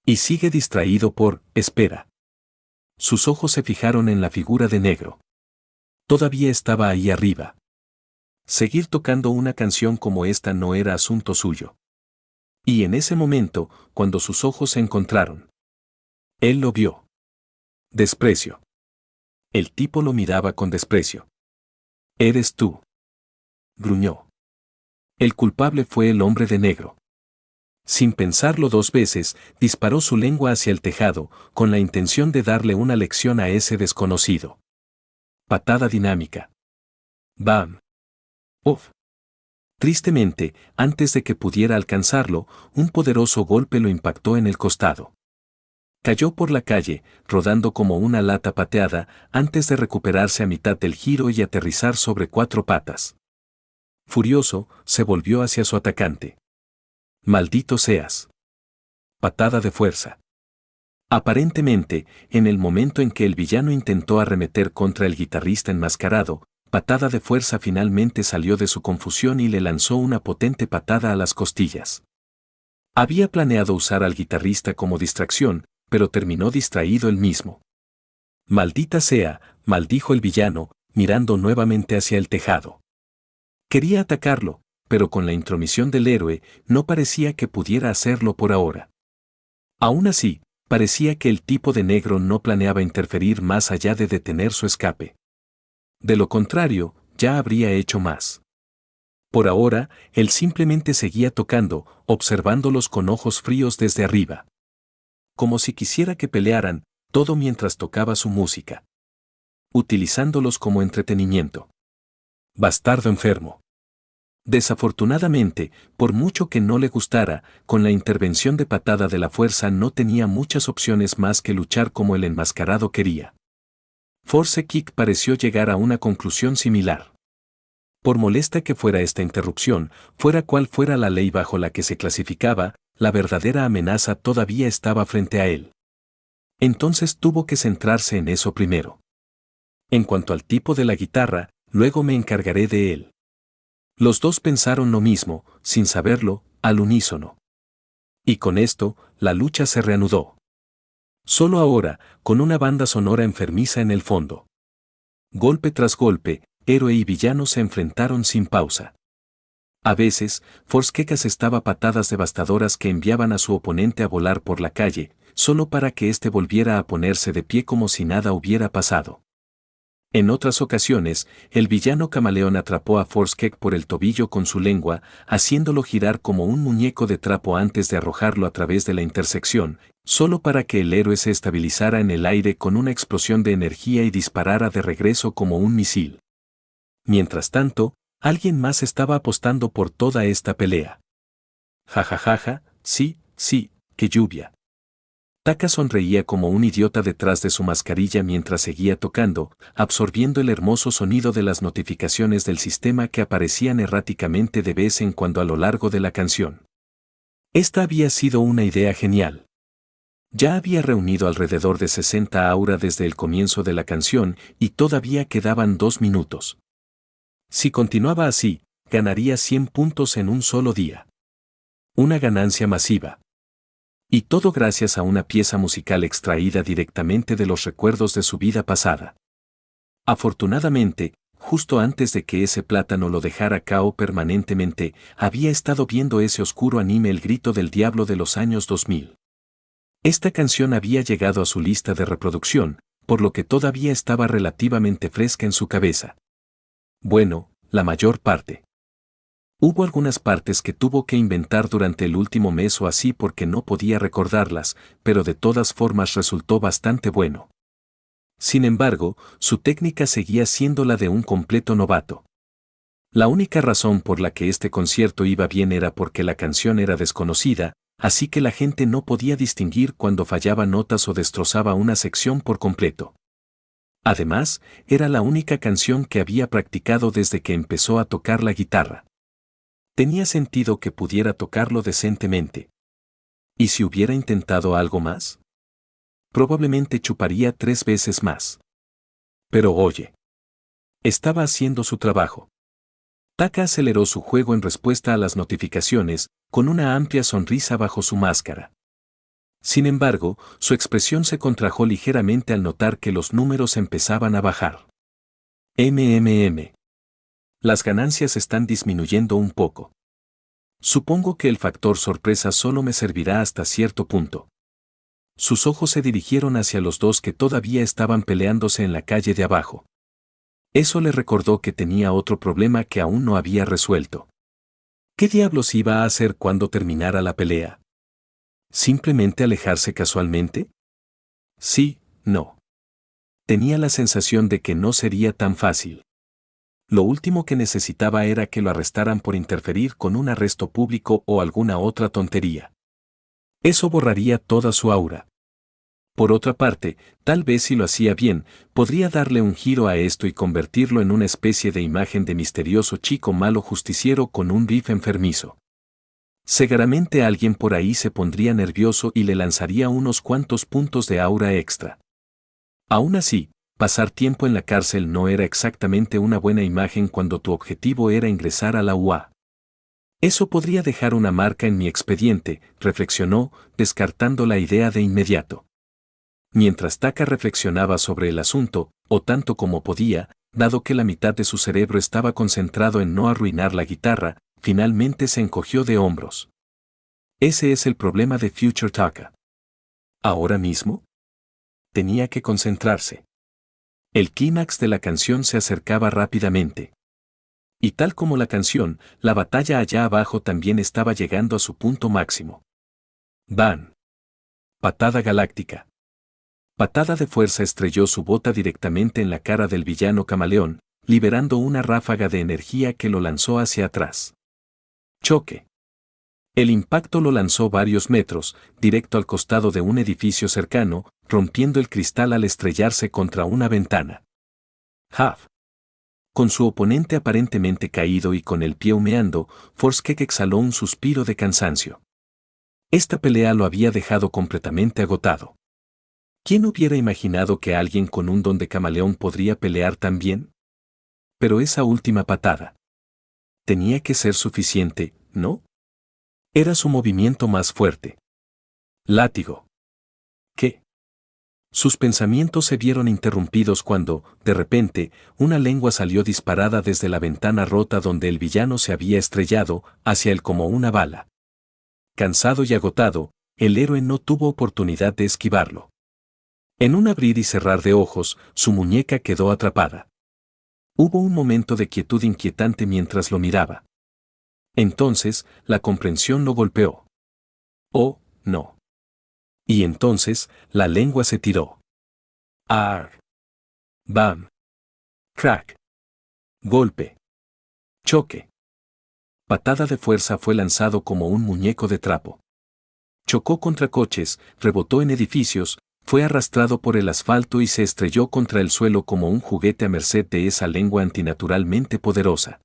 Y sigue distraído por espera. Sus ojos se fijaron en la figura de negro. Todavía estaba ahí arriba. Seguir tocando una canción como esta no era asunto suyo. Y en ese momento, cuando sus ojos se encontraron, él lo vio. Desprecio. El tipo lo miraba con desprecio. «¿Eres tú?», gruñó. El culpable fue el hombre de negro. Sin pensarlo dos veces, disparó su lengua hacia el tejado, con la intención de darle una lección a ese desconocido. Patada dinámica. ¡Bam! ¡Uf! Tristemente, antes de que pudiera alcanzarlo, un poderoso golpe lo impactó en el costado. Cayó por la calle, rodando como una lata pateada, antes de recuperarse a mitad del giro y aterrizar sobre 4 patas. Furioso, se volvió hacia su atacante. «Maldito seas». Patada de fuerza. Aparentemente, en el momento en que el villano intentó arremeter contra el guitarrista enmascarado, patada de fuerza finalmente salió de su confusión y le lanzó una potente patada a las costillas. Había planeado usar al guitarrista como distracción, pero terminó distraído él mismo. «Maldita sea», maldijo el villano, mirando nuevamente hacia el tejado. Quería atacarlo, pero con la intromisión del héroe, no parecía que pudiera hacerlo por ahora. Aún así, parecía que el tipo de negro no planeaba interferir más allá de detener su escape. De lo contrario, ya habría hecho más. Por ahora, él simplemente seguía tocando, observándolos con ojos fríos desde arriba. Como si quisiera que pelearan, todo mientras tocaba su música. Utilizándolos como entretenimiento. Bastardo enfermo. Desafortunadamente, por mucho que no le gustara, con la intervención de patada de la fuerza no tenía muchas opciones más que luchar como el enmascarado quería. Force-Kick pareció llegar a una conclusión similar. Por molesta que fuera esta interrupción, fuera cual fuera la ley bajo la que se clasificaba, la verdadera amenaza todavía estaba frente a él. Entonces tuvo que centrarse en eso primero. En cuanto al tipo de la guitarra, luego me encargaré de él. Los dos pensaron lo mismo, sin saberlo, al unísono. Y con esto, la lucha se reanudó. Solo ahora, con una banda sonora enfermiza en el fondo. Golpe tras golpe, héroe y villano se enfrentaron sin pausa. A veces, Forskek asestaba patadas devastadoras que enviaban a su oponente a volar por la calle, solo para que éste volviera a ponerse de pie como si nada hubiera pasado. En otras ocasiones, el villano camaleón atrapó a Forskek por el tobillo con su lengua, haciéndolo girar como un muñeco de trapo antes de arrojarlo a través de la intersección, solo para que el héroe se estabilizara en el aire con una explosión de energía y disparara de regreso como un misil. Mientras tanto, alguien más estaba apostando por toda esta pelea. Jajajaja, sí, qué lluvia. Taka sonreía como un idiota detrás de su mascarilla mientras seguía tocando, absorbiendo el hermoso sonido de las notificaciones del sistema que aparecían erráticamente de vez en cuando a lo largo de la canción. Esta había sido una idea genial. Ya había reunido alrededor de 60 aura desde el comienzo de la canción y todavía quedaban 2 minutos. Si continuaba así, ganaría 100 puntos en un solo día. Una ganancia masiva. Y todo gracias a una pieza musical extraída directamente de los recuerdos de su vida pasada. Afortunadamente, justo antes de que ese plátano lo dejara cao permanentemente, había estado viendo ese oscuro anime El Grito del Diablo de los años 2000. Esta canción había llegado a su lista de reproducción, por lo que todavía estaba relativamente fresca en su cabeza. Bueno, la mayor parte. Hubo algunas partes que tuvo que inventar durante el último mes o así porque no podía recordarlas, pero de todas formas resultó bastante bueno. Sin embargo, su técnica seguía siendo la de un completo novato. La única razón por la que este concierto iba bien era porque la canción era desconocida, así que la gente no podía distinguir cuando fallaba notas o destrozaba una sección por completo. Además, era la única canción que había practicado desde que empezó a tocar la guitarra. Tenía sentido que pudiera tocarlo decentemente. ¿Y si hubiera intentado algo más? Probablemente chuparía 3 veces más. Pero oye. Estaba haciendo su trabajo. Taka aceleró su juego en respuesta a las notificaciones, con una amplia sonrisa bajo su máscara. Sin embargo, su expresión se contrajo ligeramente al notar que los números empezaban a bajar. Las ganancias están disminuyendo un poco. Supongo que el factor sorpresa solo me servirá hasta cierto punto. Sus ojos se dirigieron hacia los dos que todavía estaban peleándose en la calle de abajo. Eso le recordó que tenía otro problema que aún no había resuelto. ¿Qué diablos iba a hacer cuando terminara la pelea? ¿Simplemente alejarse casualmente? Sí, no. Tenía la sensación de que no sería tan fácil. Lo último que necesitaba era que lo arrestaran por interferir con un arresto público o alguna otra tontería. Eso borraría toda su aura. Por otra parte, tal vez si lo hacía bien, podría darle un giro a esto y convertirlo en una especie de imagen de misterioso chico malo justiciero con un riff enfermizo. Seguramente alguien por ahí se pondría nervioso y le lanzaría unos cuantos puntos de aura extra. Aún así, pasar tiempo en la cárcel no era exactamente una buena imagen cuando tu objetivo era ingresar a la UA. Eso podría dejar una marca en mi expediente, reflexionó, descartando la idea de inmediato. Mientras Taka reflexionaba sobre el asunto, o tanto como podía, dado que la mitad de su cerebro estaba concentrado en no arruinar la guitarra, finalmente se encogió de hombros. Ese es el problema de Future Taka. ¿Ahora mismo? Tenía que concentrarse. El clímax de la canción se acercaba rápidamente. Y tal como la canción, la batalla allá abajo también estaba llegando a su punto máximo. ¡Bam! Patada galáctica. Patada de fuerza estrelló su bota directamente en la cara del villano camaleón, liberando una ráfaga de energía que lo lanzó hacia atrás. Choque. El impacto lo lanzó varios metros, directo al costado de un edificio cercano, rompiendo el cristal al estrellarse contra una ventana. ¡Jaf! Con su oponente aparentemente caído y con el pie humeando, Forskek exhaló un suspiro de cansancio. Esta pelea lo había dejado completamente agotado. ¿Quién hubiera imaginado que alguien con un don de camaleón podría pelear tan bien? Pero esa última patada. Tenía que ser suficiente, ¿no? Era su movimiento más fuerte. Látigo. ¿Qué? Sus pensamientos se vieron interrumpidos cuando, de repente, una lengua salió disparada desde la ventana rota donde el villano se había estrellado, hacia él como una bala. Cansado y agotado, el héroe no tuvo oportunidad de esquivarlo. En un abrir y cerrar de ojos, su muñeca quedó atrapada. Hubo un momento de quietud inquietante mientras lo miraba. Entonces, la comprensión lo golpeó. Oh, no. Y entonces, la lengua se tiró. Arr. Bam. Crack. Golpe. Choque. Patada de fuerza fue lanzado como un muñeco de trapo. Chocó contra coches, rebotó en edificios, fue arrastrado por el asfalto y se estrelló contra el suelo como un juguete a merced de esa lengua antinaturalmente poderosa.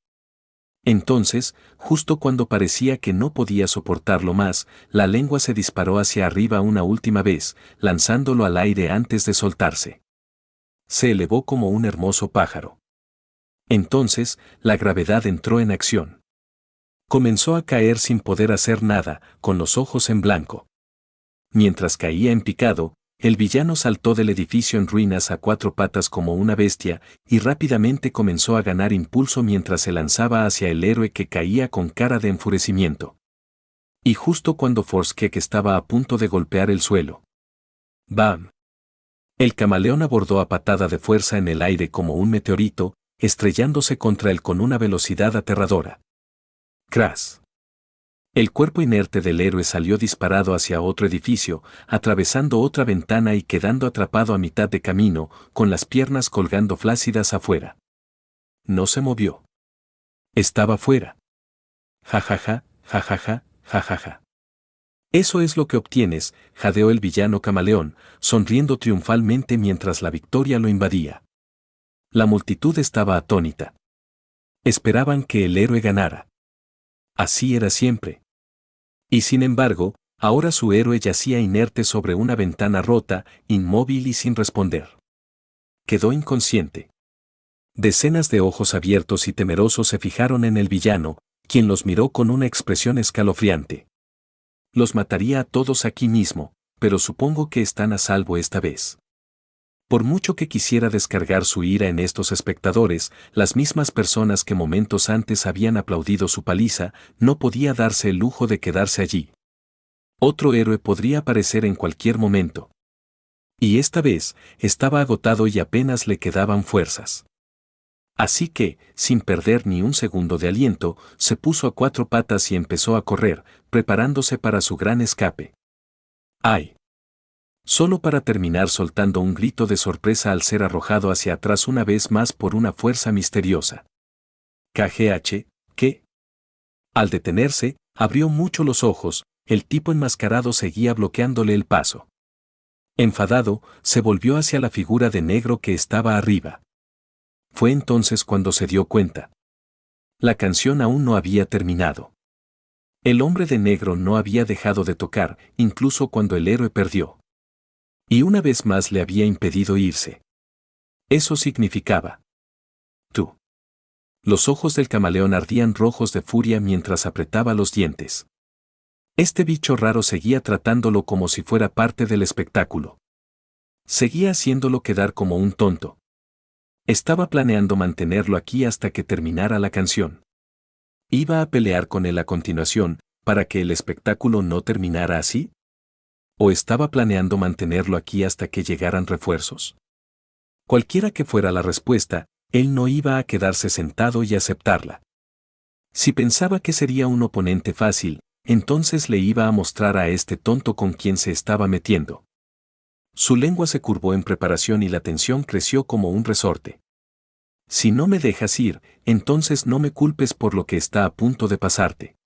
Entonces, justo cuando parecía que no podía soportarlo más, la lengua se disparó hacia arriba una última vez, lanzándolo al aire antes de soltarse. Se elevó como un hermoso pájaro. Entonces, la gravedad entró en acción. Comenzó a caer sin poder hacer nada, con los ojos en blanco. Mientras caía en picado, el villano saltó del edificio en ruinas a 4 patas como una bestia, y rápidamente comenzó a ganar impulso mientras se lanzaba hacia el héroe que caía con cara de enfurecimiento. Y justo cuando Forskek estaba a punto de golpear el suelo. ¡Bam! El camaleón abordó a patada de fuerza en el aire como un meteorito, estrellándose contra él con una velocidad aterradora. ¡Crash! El cuerpo inerte del héroe salió disparado hacia otro edificio, atravesando otra ventana y quedando atrapado a mitad de camino, con las piernas colgando flácidas afuera. No se movió. Estaba fuera. Ja ja ja, ja ja ja, ja ja ja. Eso es lo que obtienes, jadeó el villano camaleón, sonriendo triunfalmente mientras la victoria lo invadía. La multitud estaba atónita. Esperaban que el héroe ganara. Así era siempre. Y sin embargo, ahora su héroe yacía inerte sobre una ventana rota, inmóvil y sin responder. Quedó inconsciente. Decenas de ojos abiertos y temerosos se fijaron en el villano, quien los miró con una expresión escalofriante. Los mataría a todos aquí mismo, pero supongo que están a salvo esta vez. Por mucho que quisiera descargar su ira en estos espectadores, las mismas personas que momentos antes habían aplaudido su paliza, no podía darse el lujo de quedarse allí. Otro héroe podría aparecer en cualquier momento. Y esta vez, estaba agotado y apenas le quedaban fuerzas. Así que, sin perder ni un segundo de aliento, se puso a cuatro patas y empezó a correr, preparándose para su gran escape. ¡Ay! Solo para terminar soltando un grito de sorpresa al ser arrojado hacia atrás una vez más por una fuerza misteriosa. KGH, ¿qué? Al detenerse, abrió mucho los ojos, el tipo enmascarado seguía bloqueándole el paso. Enfadado, se volvió hacia la figura de negro que estaba arriba. Fue entonces cuando se dio cuenta. La canción aún no había terminado. El hombre de negro no había dejado de tocar, incluso cuando el héroe perdió. Y una vez más le había impedido irse. Eso significaba. Tú. Los ojos del camaleón ardían rojos de furia mientras apretaba los dientes. Este bicho raro seguía tratándolo como si fuera parte del espectáculo. Seguía haciéndolo quedar como un tonto. Estaba planeando mantenerlo aquí hasta que terminara la canción. ¿Iba a pelear con él a continuación, para que el espectáculo no terminara así? ¿O estaba planeando mantenerlo aquí hasta que llegaran refuerzos? Cualquiera que fuera la respuesta, él no iba a quedarse sentado y aceptarla. Si pensaba que sería un oponente fácil, entonces le iba a mostrar a este tonto con quien se estaba metiendo. Su lengua se curvó en preparación y la tensión creció como un resorte. Si no me dejas ir, entonces no me culpes por lo que está a punto de pasarte.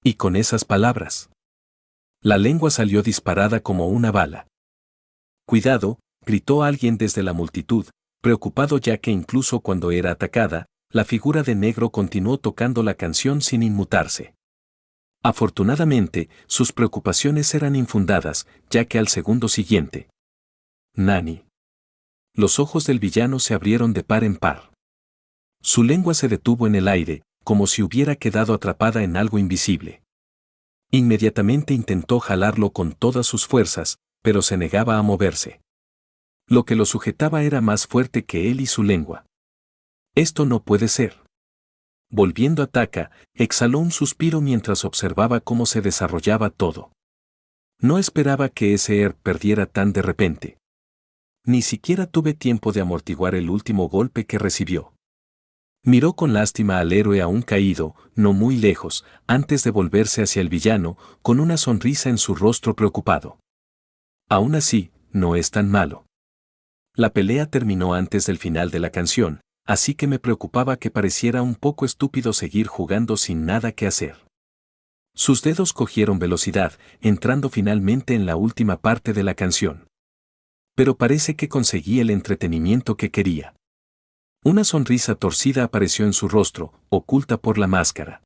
Y con esas palabras, la lengua salió disparada como una bala. Cuidado, gritó alguien desde la multitud, preocupado ya que incluso cuando era atacada, la figura de negro continuó tocando la canción sin inmutarse. Afortunadamente, sus preocupaciones eran infundadas, ya que al segundo siguiente. Nani. Los ojos del villano se abrieron de par en par. Su lengua se detuvo en el aire, como si hubiera quedado atrapada en algo invisible. Inmediatamente intentó jalarlo con todas sus fuerzas, pero se negaba a moverse. Lo que lo sujetaba era más fuerte que él y su lengua. Esto no puede ser. Volviendo a Taka, exhaló un suspiro mientras observaba cómo se desarrollaba todo. No esperaba que ese perdiera tan de repente. Ni siquiera tuve tiempo de amortiguar el último golpe que recibió. Miró con lástima al héroe aún caído, no muy lejos, antes de volverse hacia el villano, con una sonrisa en su rostro preocupado. Aún así, no es tan malo. La pelea terminó antes del final de la canción, así que me preocupaba que pareciera un poco estúpido seguir jugando sin nada que hacer. Sus dedos cogieron velocidad, entrando finalmente en la última parte de la canción. Pero parece que conseguí el entretenimiento que quería. Una sonrisa torcida apareció en su rostro, oculta por la máscara.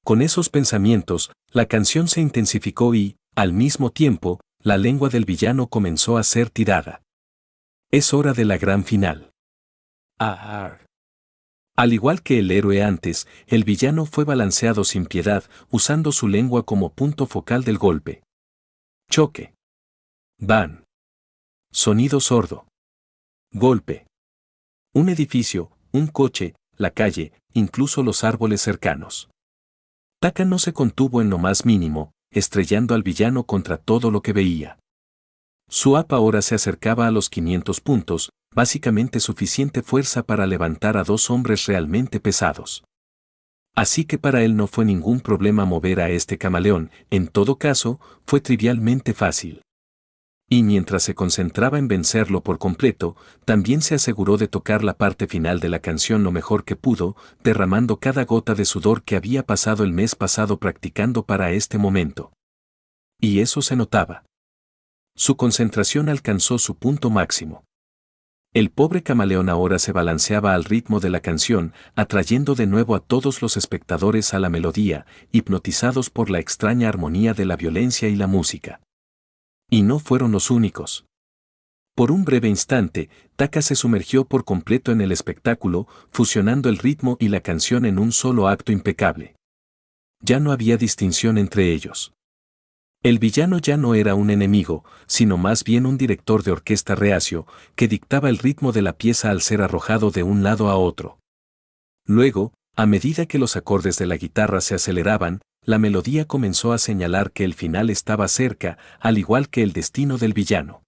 Con esos pensamientos, la canción se intensificó y, al mismo tiempo, la lengua del villano comenzó a ser tirada. Es hora de la gran final. Al igual que el héroe antes, el villano fue balanceado sin piedad, usando su lengua como punto focal del golpe. Choque. Ban. Sonido sordo. Golpe. Un edificio, un coche, la calle, incluso los árboles cercanos. Taka no se contuvo en lo más mínimo, estrellando al villano contra todo lo que veía. Su AP ahora se acercaba a los 500 puntos, básicamente suficiente fuerza para levantar a dos hombres realmente pesados. Así que para él no fue ningún problema mover a este camaleón, en todo caso, fue trivialmente fácil. Y mientras se concentraba en vencerlo por completo, también se aseguró de tocar la parte final de la canción lo mejor que pudo, derramando cada gota de sudor que había pasado el mes pasado practicando para este momento. Y eso se notaba. Su concentración alcanzó su punto máximo. El pobre camaleón ahora se balanceaba al ritmo de la canción, atrayendo de nuevo a todos los espectadores a la melodía, hipnotizados por la extraña armonía de la violencia y la música. Y no fueron los únicos. Por un breve instante, Taka se sumergió por completo en el espectáculo, fusionando el ritmo y la canción en un solo acto impecable. Ya no había distinción entre ellos. El villano ya no era un enemigo, sino más bien un director de orquesta reacio, que dictaba el ritmo de la pieza al ser arrojado de un lado a otro. Luego, a medida que los acordes de la guitarra se aceleraban, la melodía comenzó a señalar que el final estaba cerca, al igual que el destino del villano.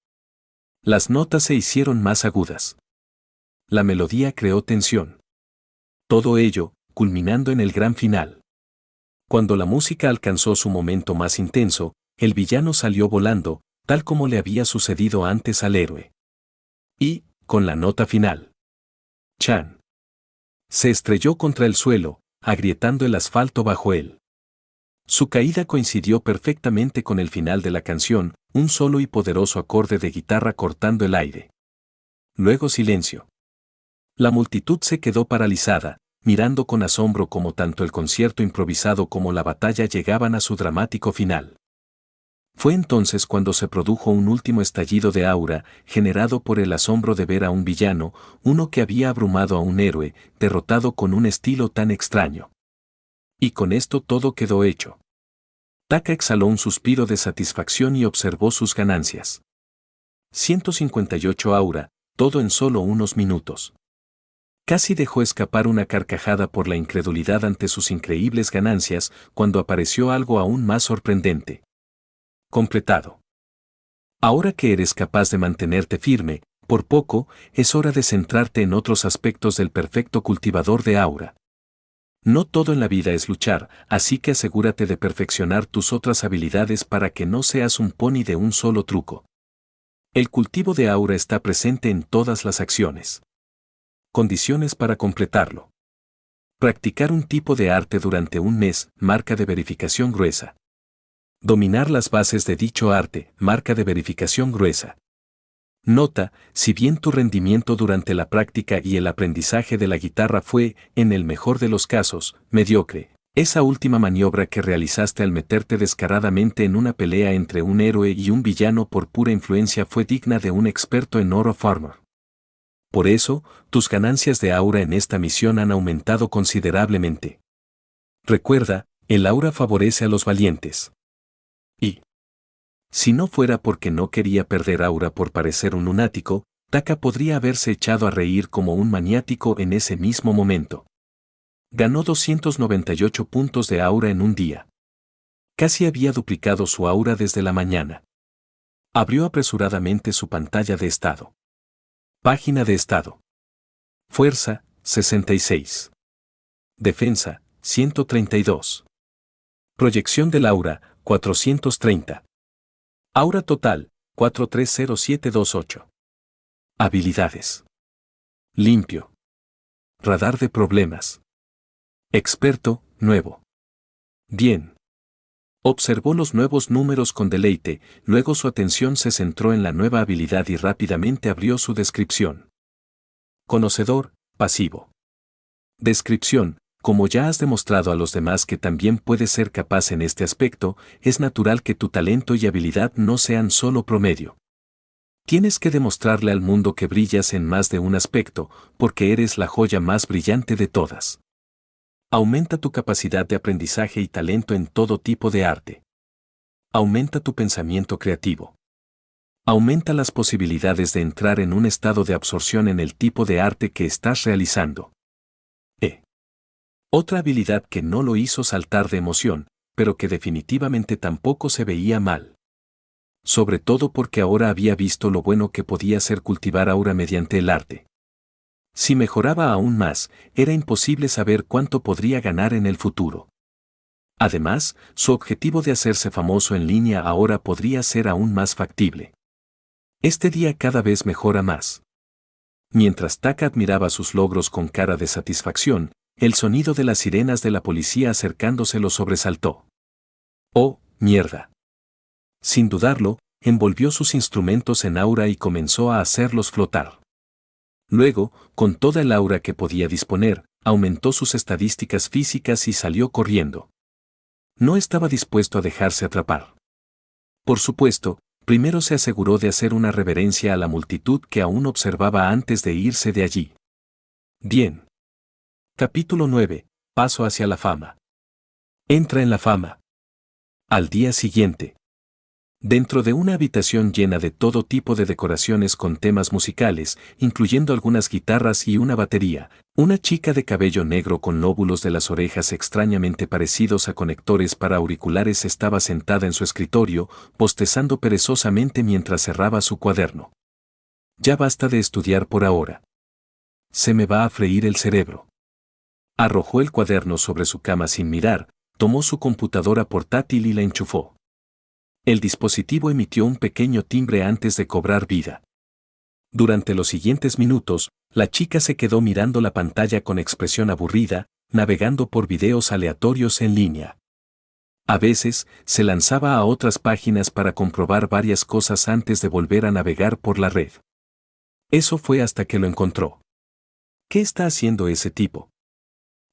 Las notas se hicieron más agudas. La melodía creó tensión. Todo ello, culminando en el gran final. Cuando la música alcanzó su momento más intenso, el villano salió volando, tal como le había sucedido antes al héroe. Y, con la nota final, Chan se estrelló contra el suelo, agrietando el asfalto bajo él. Su caída coincidió perfectamente con el final de la canción, un solo y poderoso acorde de guitarra cortando el aire. Luego silencio. La multitud se quedó paralizada, mirando con asombro cómo tanto el concierto improvisado como la batalla llegaban a su dramático final. Fue entonces cuando se produjo un último estallido de aura, generado por el asombro de ver a un villano, uno que había abrumado a un héroe, derrotado con un estilo tan extraño. Y con esto todo quedó hecho. Taka exhaló un suspiro de satisfacción y observó sus ganancias. 158 aura, todo en solo unos minutos. Casi dejó escapar una carcajada por la incredulidad ante sus increíbles ganancias, cuando apareció algo aún más sorprendente. Completado. Ahora que eres capaz de mantenerte firme, por poco, es hora de centrarte en otros aspectos del perfecto cultivador de aura. No todo en la vida es luchar, así que asegúrate de perfeccionar tus otras habilidades para que no seas un pony de un solo truco. El cultivo de aura está presente en todas las acciones. Condiciones para completarlo. Practicar un tipo de arte durante un mes, marca de verificación gruesa. Dominar las bases de dicho arte, marca de verificación gruesa. Nota, si bien tu rendimiento durante la práctica y el aprendizaje de la guitarra fue, en el mejor de los casos, mediocre, esa última maniobra que realizaste al meterte descaradamente en una pelea entre un héroe y un villano por pura influencia fue digna de un experto en Oro Farmer. Por eso, tus ganancias de aura en esta misión han aumentado considerablemente. Recuerda, el aura favorece a los valientes. Y si no fuera porque no quería perder aura por parecer un lunático, Taka podría haberse echado a reír como un maniático en ese mismo momento. Ganó 298 puntos de aura en un día. Casi había duplicado su aura desde la mañana. Abrió apresuradamente su pantalla de estado. Página de estado. Fuerza, 66. Defensa, 132. Proyección del aura, 430. Aura total, 430728. Habilidades. Limpio. Radar de problemas. Experto, nuevo. Bien. Observó los nuevos números con deleite, luego su atención se centró en la nueva habilidad y rápidamente abrió su descripción. Conocedor, pasivo. Descripción. Como ya has demostrado a los demás que también puedes ser capaz en este aspecto, es natural que tu talento y habilidad no sean solo promedio. Tienes que demostrarle al mundo que brillas en más de un aspecto, porque eres la joya más brillante de todas. Aumenta tu capacidad de aprendizaje y talento en todo tipo de arte. Aumenta tu pensamiento creativo. Aumenta las posibilidades de entrar en un estado de absorción en el tipo de arte que estás realizando. Otra habilidad que no lo hizo saltar de emoción, pero que definitivamente tampoco se veía mal. Sobre todo porque ahora había visto lo bueno que podía ser cultivar aura mediante el arte. Si mejoraba aún más, era imposible saber cuánto podría ganar en el futuro. Además, su objetivo de hacerse famoso en línea ahora podría ser aún más factible. Este día cada vez mejora más. Mientras Taka admiraba sus logros con cara de satisfacción, el sonido de las sirenas de la policía acercándose lo sobresaltó. ¡Oh, mierda! Sin dudarlo, envolvió sus instrumentos en aura y comenzó a hacerlos flotar. Luego, con toda el aura que podía disponer, aumentó sus estadísticas físicas y salió corriendo. No estaba dispuesto a dejarse atrapar. Por supuesto, primero se aseguró de hacer una reverencia a la multitud que aún observaba antes de irse de allí. Bien. Capítulo 9. Paso hacia la fama. Entra en la fama. Al día siguiente. Dentro de una habitación llena de todo tipo de decoraciones con temas musicales, incluyendo algunas guitarras y una batería, una chica de cabello negro con lóbulos de las orejas extrañamente parecidos a conectores para auriculares estaba sentada en su escritorio, bostezando perezosamente mientras cerraba su cuaderno. Ya basta de estudiar por ahora. Se me va a freír el cerebro. Arrojó el cuaderno sobre su cama sin mirar, tomó su computadora portátil y la enchufó. El dispositivo emitió un pequeño timbre antes de cobrar vida. Durante los siguientes minutos, la chica se quedó mirando la pantalla con expresión aburrida, navegando por videos aleatorios en línea. A veces, se lanzaba a otras páginas para comprobar varias cosas antes de volver a navegar por la red. Eso fue hasta que lo encontró. ¿Qué está haciendo ese tipo?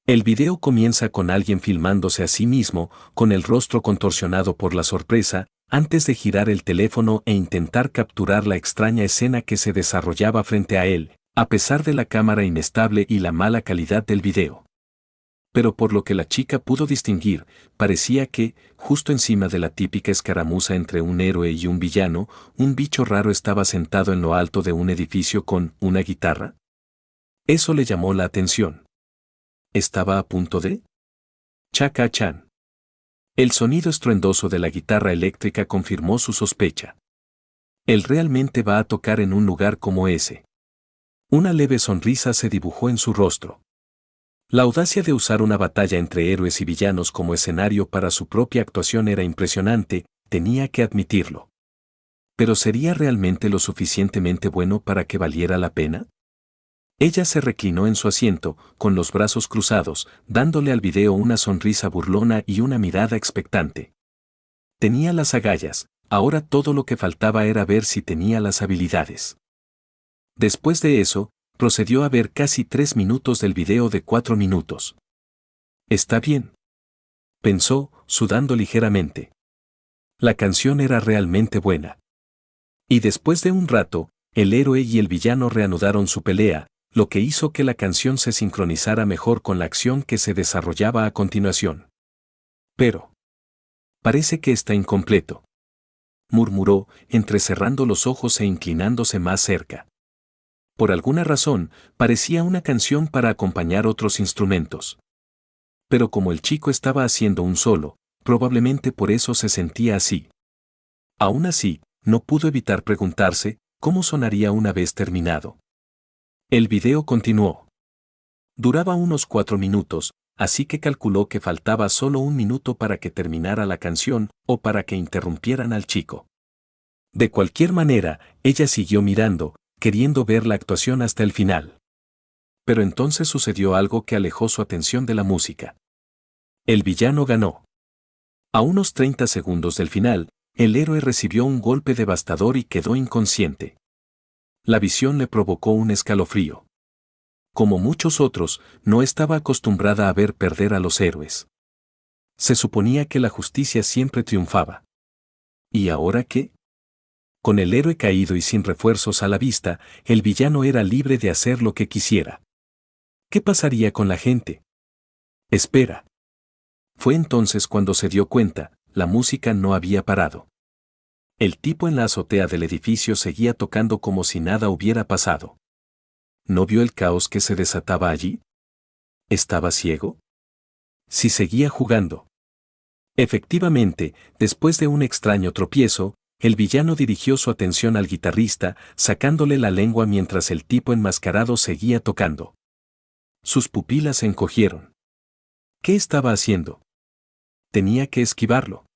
El video comienza con alguien filmándose a sí mismo, con el rostro contorsionado por la sorpresa, antes de girar el teléfono e intentar capturar la extraña escena que se desarrollaba frente a él, a pesar de la cámara inestable y la mala calidad del video. Pero por lo que la chica pudo distinguir, parecía que, justo encima de la típica escaramuza entre un héroe y un villano, un bicho raro estaba sentado en lo alto de un edificio con una guitarra. Eso le llamó la atención. ¿Estaba a punto de? Chaka-chan. El sonido estruendoso de la guitarra eléctrica confirmó su sospecha. Él realmente va a tocar en un lugar como ese. Una leve sonrisa se dibujó en su rostro. La audacia de usar una batalla entre héroes y villanos como escenario para su propia actuación era impresionante, tenía que admitirlo. ¿Pero sería realmente lo suficientemente bueno para que valiera la pena? Ella se reclinó en su asiento, con los brazos cruzados, dándole al video una sonrisa burlona y una mirada expectante. Tenía las agallas, ahora todo lo que faltaba era ver si tenía las habilidades. Después de eso, procedió a ver casi 3 minutos del video de 4 minutos. Está bien. Pensó, sudando ligeramente. La canción era realmente buena. Y después de un rato, el héroe y el villano reanudaron su pelea, lo que hizo que la canción se sincronizara mejor con la acción que se desarrollaba a continuación. Pero parece que está incompleto, murmuró, entrecerrando los ojos e inclinándose más cerca. Por alguna razón, parecía una canción para acompañar otros instrumentos. Pero como el chico estaba haciendo un solo, probablemente por eso se sentía así. Aún así, no pudo evitar preguntarse, ¿cómo sonaría una vez terminado? El video continuó. Duraba unos 4 minutos, así que calculó que faltaba solo 1 minuto para que terminara la canción o para que interrumpieran al chico. De cualquier manera, ella siguió mirando, queriendo ver la actuación hasta el final. Pero entonces sucedió algo que alejó su atención de la música. El villano ganó. A unos 30 segundos del final, el héroe recibió un golpe devastador y quedó inconsciente. La visión le provocó un escalofrío. Como muchos otros, no estaba acostumbrada a ver perder a los héroes. Se suponía que la justicia siempre triunfaba. ¿Y ahora qué? Con el héroe caído y sin refuerzos a la vista, el villano era libre de hacer lo que quisiera. ¿Qué pasaría con la gente? Espera. Fue entonces cuando se dio cuenta, la música no había parado. El tipo en la azotea del edificio seguía tocando como si nada hubiera pasado. ¿No vio el caos que se desataba allí? ¿Estaba ciego? Sí, seguía jugando. Efectivamente, después de un extraño tropiezo, el villano dirigió su atención al guitarrista, sacándole la lengua mientras el tipo enmascarado seguía tocando. Sus pupilas se encogieron. ¿Qué estaba haciendo? Tenía que esquivarlo.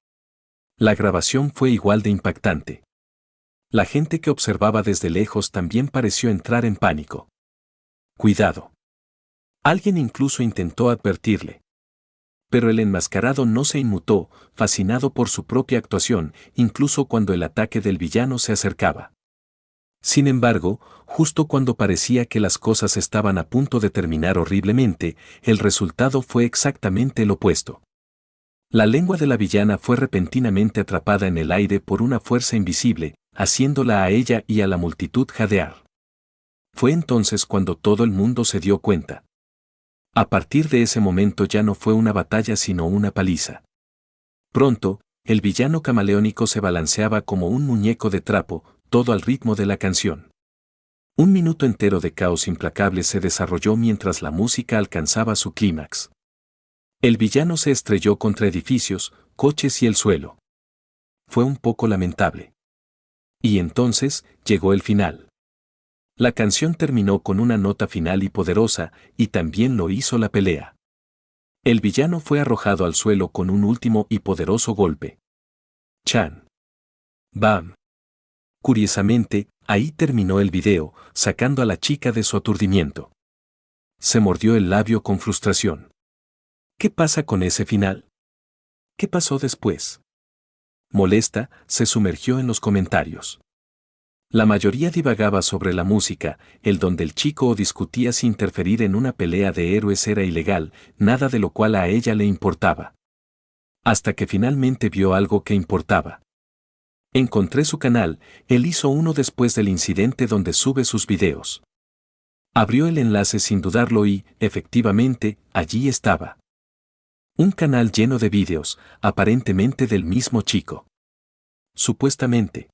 La grabación fue igual de impactante. La gente que observaba desde lejos también pareció entrar en pánico. Cuidado. Alguien incluso intentó advertirle. Pero el enmascarado no se inmutó, fascinado por su propia actuación, incluso cuando el ataque del villano se acercaba. Sin embargo, justo cuando parecía que las cosas estaban a punto de terminar horriblemente, el resultado fue exactamente el opuesto. La lengua de la villana fue repentinamente atrapada en el aire por una fuerza invisible, haciéndola a ella y a la multitud jadear. Fue entonces cuando todo el mundo se dio cuenta. A partir de ese momento ya no fue una batalla sino una paliza. Pronto, el villano camaleónico se balanceaba como un muñeco de trapo, todo al ritmo de la canción. Un minuto entero de caos implacable se desarrolló mientras la música alcanzaba su clímax. El villano se estrelló contra edificios, coches y el suelo. Fue un poco lamentable. Y entonces, llegó el final. La canción terminó con una nota final y poderosa, y también lo hizo la pelea. El villano fue arrojado al suelo con un último y poderoso golpe. Chan. Bam. Curiosamente, ahí terminó el video, sacando a la chica de su aturdimiento. Se mordió el labio con frustración. ¿Qué pasa con ese final? ¿Qué pasó después? Molesta, se sumergió en los comentarios. La mayoría divagaba sobre la música, el don del chico o discutía si interferir en una pelea de héroes era ilegal, nada de lo cual a ella le importaba. Hasta que finalmente vio algo que importaba. Encontré su canal, él hizo uno después del incidente donde sube sus videos. Abrió el enlace sin dudarlo y, efectivamente, allí estaba. Un canal lleno de vídeos, aparentemente del mismo chico. Supuestamente.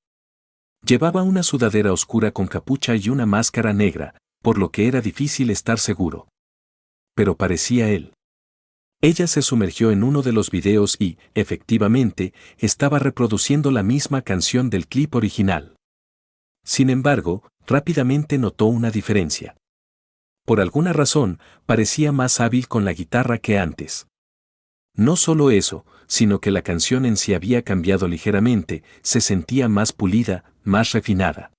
Llevaba una sudadera oscura con capucha y una máscara negra, por lo que era difícil estar seguro. Pero parecía él. Ella se sumergió en uno de los videos y, efectivamente, estaba reproduciendo la misma canción del clip original. Sin embargo, rápidamente notó una diferencia. Por alguna razón, parecía más hábil con la guitarra que antes. No solo eso, sino que la canción en sí había cambiado ligeramente, se sentía más pulida, más refinada.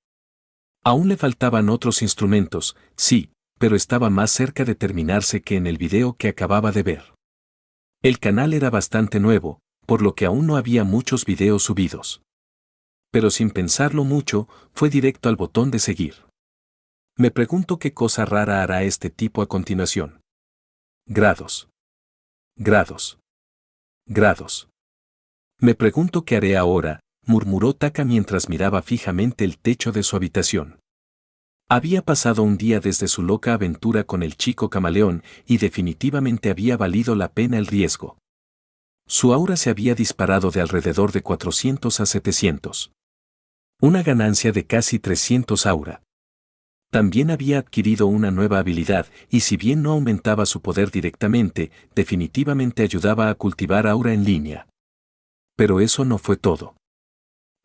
Aún le faltaban otros instrumentos, sí, pero estaba más cerca de terminarse que en el video que acababa de ver. El canal era bastante nuevo, por lo que aún no había muchos videos subidos. Pero sin pensarlo mucho, fue directo al botón de seguir. Me pregunto qué cosa rara hará este tipo a continuación. Grados. Grados. Grados. Me pregunto qué haré ahora, murmuró Taka mientras miraba fijamente el techo de su habitación. Había pasado un día desde su loca aventura con el chico camaleón y definitivamente había valido la pena el riesgo. Su aura se había disparado de alrededor de 400 a 700. Una ganancia de casi 300 aura. También había adquirido una nueva habilidad y si bien no aumentaba su poder directamente, definitivamente ayudaba a cultivar aura en línea. Pero eso no fue todo.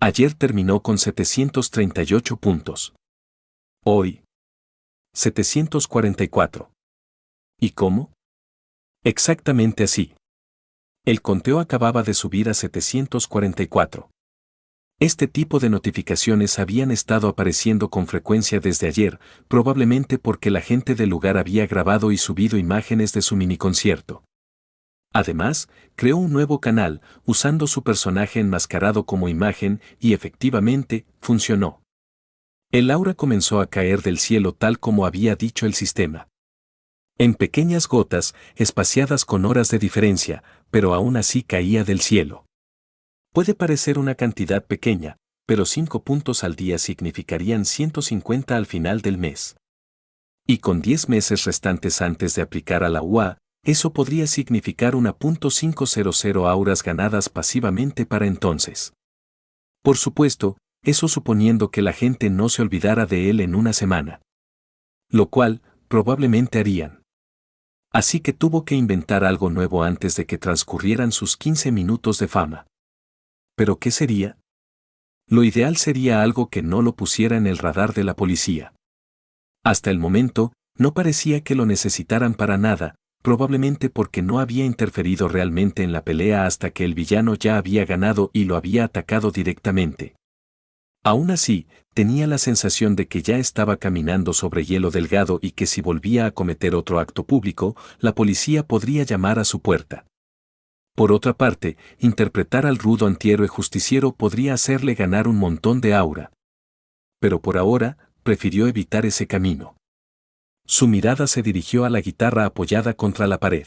Ayer terminó con 738 puntos. Hoy. 744. ¿Y cómo? Exactamente así. El conteo acababa de subir a 744. Este tipo de notificaciones habían estado apareciendo con frecuencia desde ayer, probablemente porque la gente del lugar había grabado y subido imágenes de su miniconcierto. Además, creó un nuevo canal, usando su personaje enmascarado como imagen, y efectivamente, funcionó. El aura comenzó a caer del cielo tal como había dicho el sistema. En pequeñas gotas, espaciadas con horas de diferencia, pero aún así caía del cielo. Puede parecer una cantidad pequeña, pero 5 puntos al día significarían 150 al final del mes. Y con 10 meses restantes antes de aplicar a la UA, eso podría significar una .500 auras ganadas pasivamente para entonces. Por supuesto, eso suponiendo que la gente no se olvidara de él en una semana. Lo cual, probablemente harían. Así que tuvo que inventar algo nuevo antes de que transcurrieran sus 15 minutos de fama. ¿Pero qué sería? Lo ideal sería algo que no lo pusiera en el radar de la policía. Hasta el momento, no parecía que lo necesitaran para nada, probablemente porque no había interferido realmente en la pelea hasta que el villano ya había ganado y lo había atacado directamente. Aún así, tenía la sensación de que ya estaba caminando sobre hielo delgado y que si volvía a cometer otro acto público, la policía podría llamar a su puerta. Por otra parte, interpretar al rudo antihéroe justiciero podría hacerle ganar un montón de aura. Pero por ahora, prefirió evitar ese camino. Su mirada se dirigió a la guitarra apoyada contra la pared.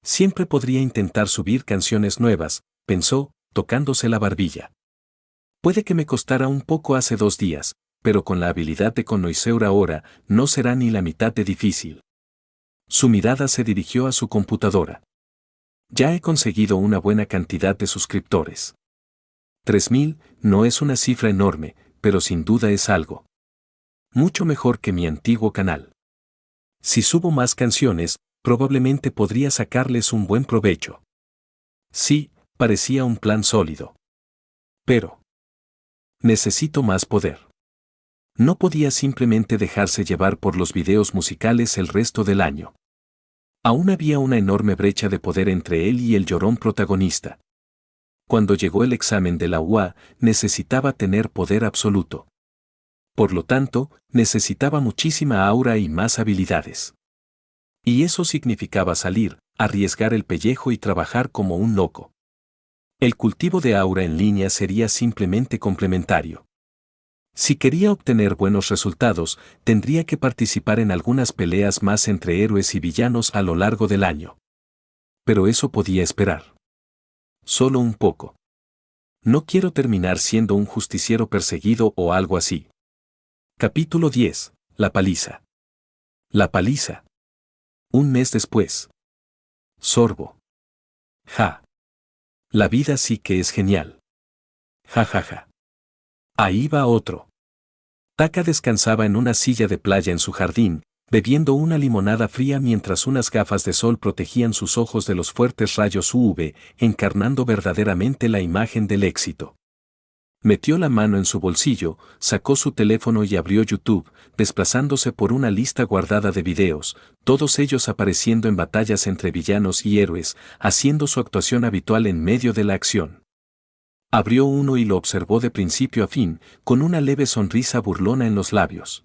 Siempre podría intentar subir canciones nuevas, pensó, tocándose la barbilla. Puede que me costara un poco hace 2 días, pero con la habilidad de Conoiseur ahora, no será ni la mitad de difícil. Su mirada se dirigió a su computadora. Ya he conseguido una buena cantidad de suscriptores. 3000 no es una cifra enorme, pero sin duda es algo. Mucho mejor que mi antiguo canal. Si subo más canciones, probablemente podría sacarles un buen provecho. Sí, parecía un plan sólido. Pero necesito más poder. No podía simplemente dejarse llevar por los videos musicales el resto del año. Aún había una enorme brecha de poder entre él y el llorón protagonista. Cuando llegó el examen de la UA, necesitaba tener poder absoluto. Por lo tanto, necesitaba muchísima aura y más habilidades. Y eso significaba salir, arriesgar el pellejo y trabajar como un loco. El cultivo de aura en línea sería simplemente complementario. Si quería obtener buenos resultados, tendría que participar en algunas peleas más entre héroes y villanos a lo largo del año. Pero eso podía esperar. Solo un poco. No quiero terminar siendo un justiciero perseguido o algo así. Capítulo 10. La paliza. La paliza. Un mes después. Sorbo. Ja. La vida sí que es genial. Ja ja ja. Ahí va otro. Taka descansaba en una silla de playa en su jardín, bebiendo una limonada fría mientras unas gafas de sol protegían sus ojos de los fuertes rayos UV, encarnando verdaderamente la imagen del éxito. Metió la mano en su bolsillo, sacó su teléfono y abrió YouTube, desplazándose por una lista guardada de videos, todos ellos apareciendo en batallas entre villanos y héroes, haciendo su actuación habitual en medio de la acción. Abrió uno y lo observó de principio a fin, con una leve sonrisa burlona en los labios.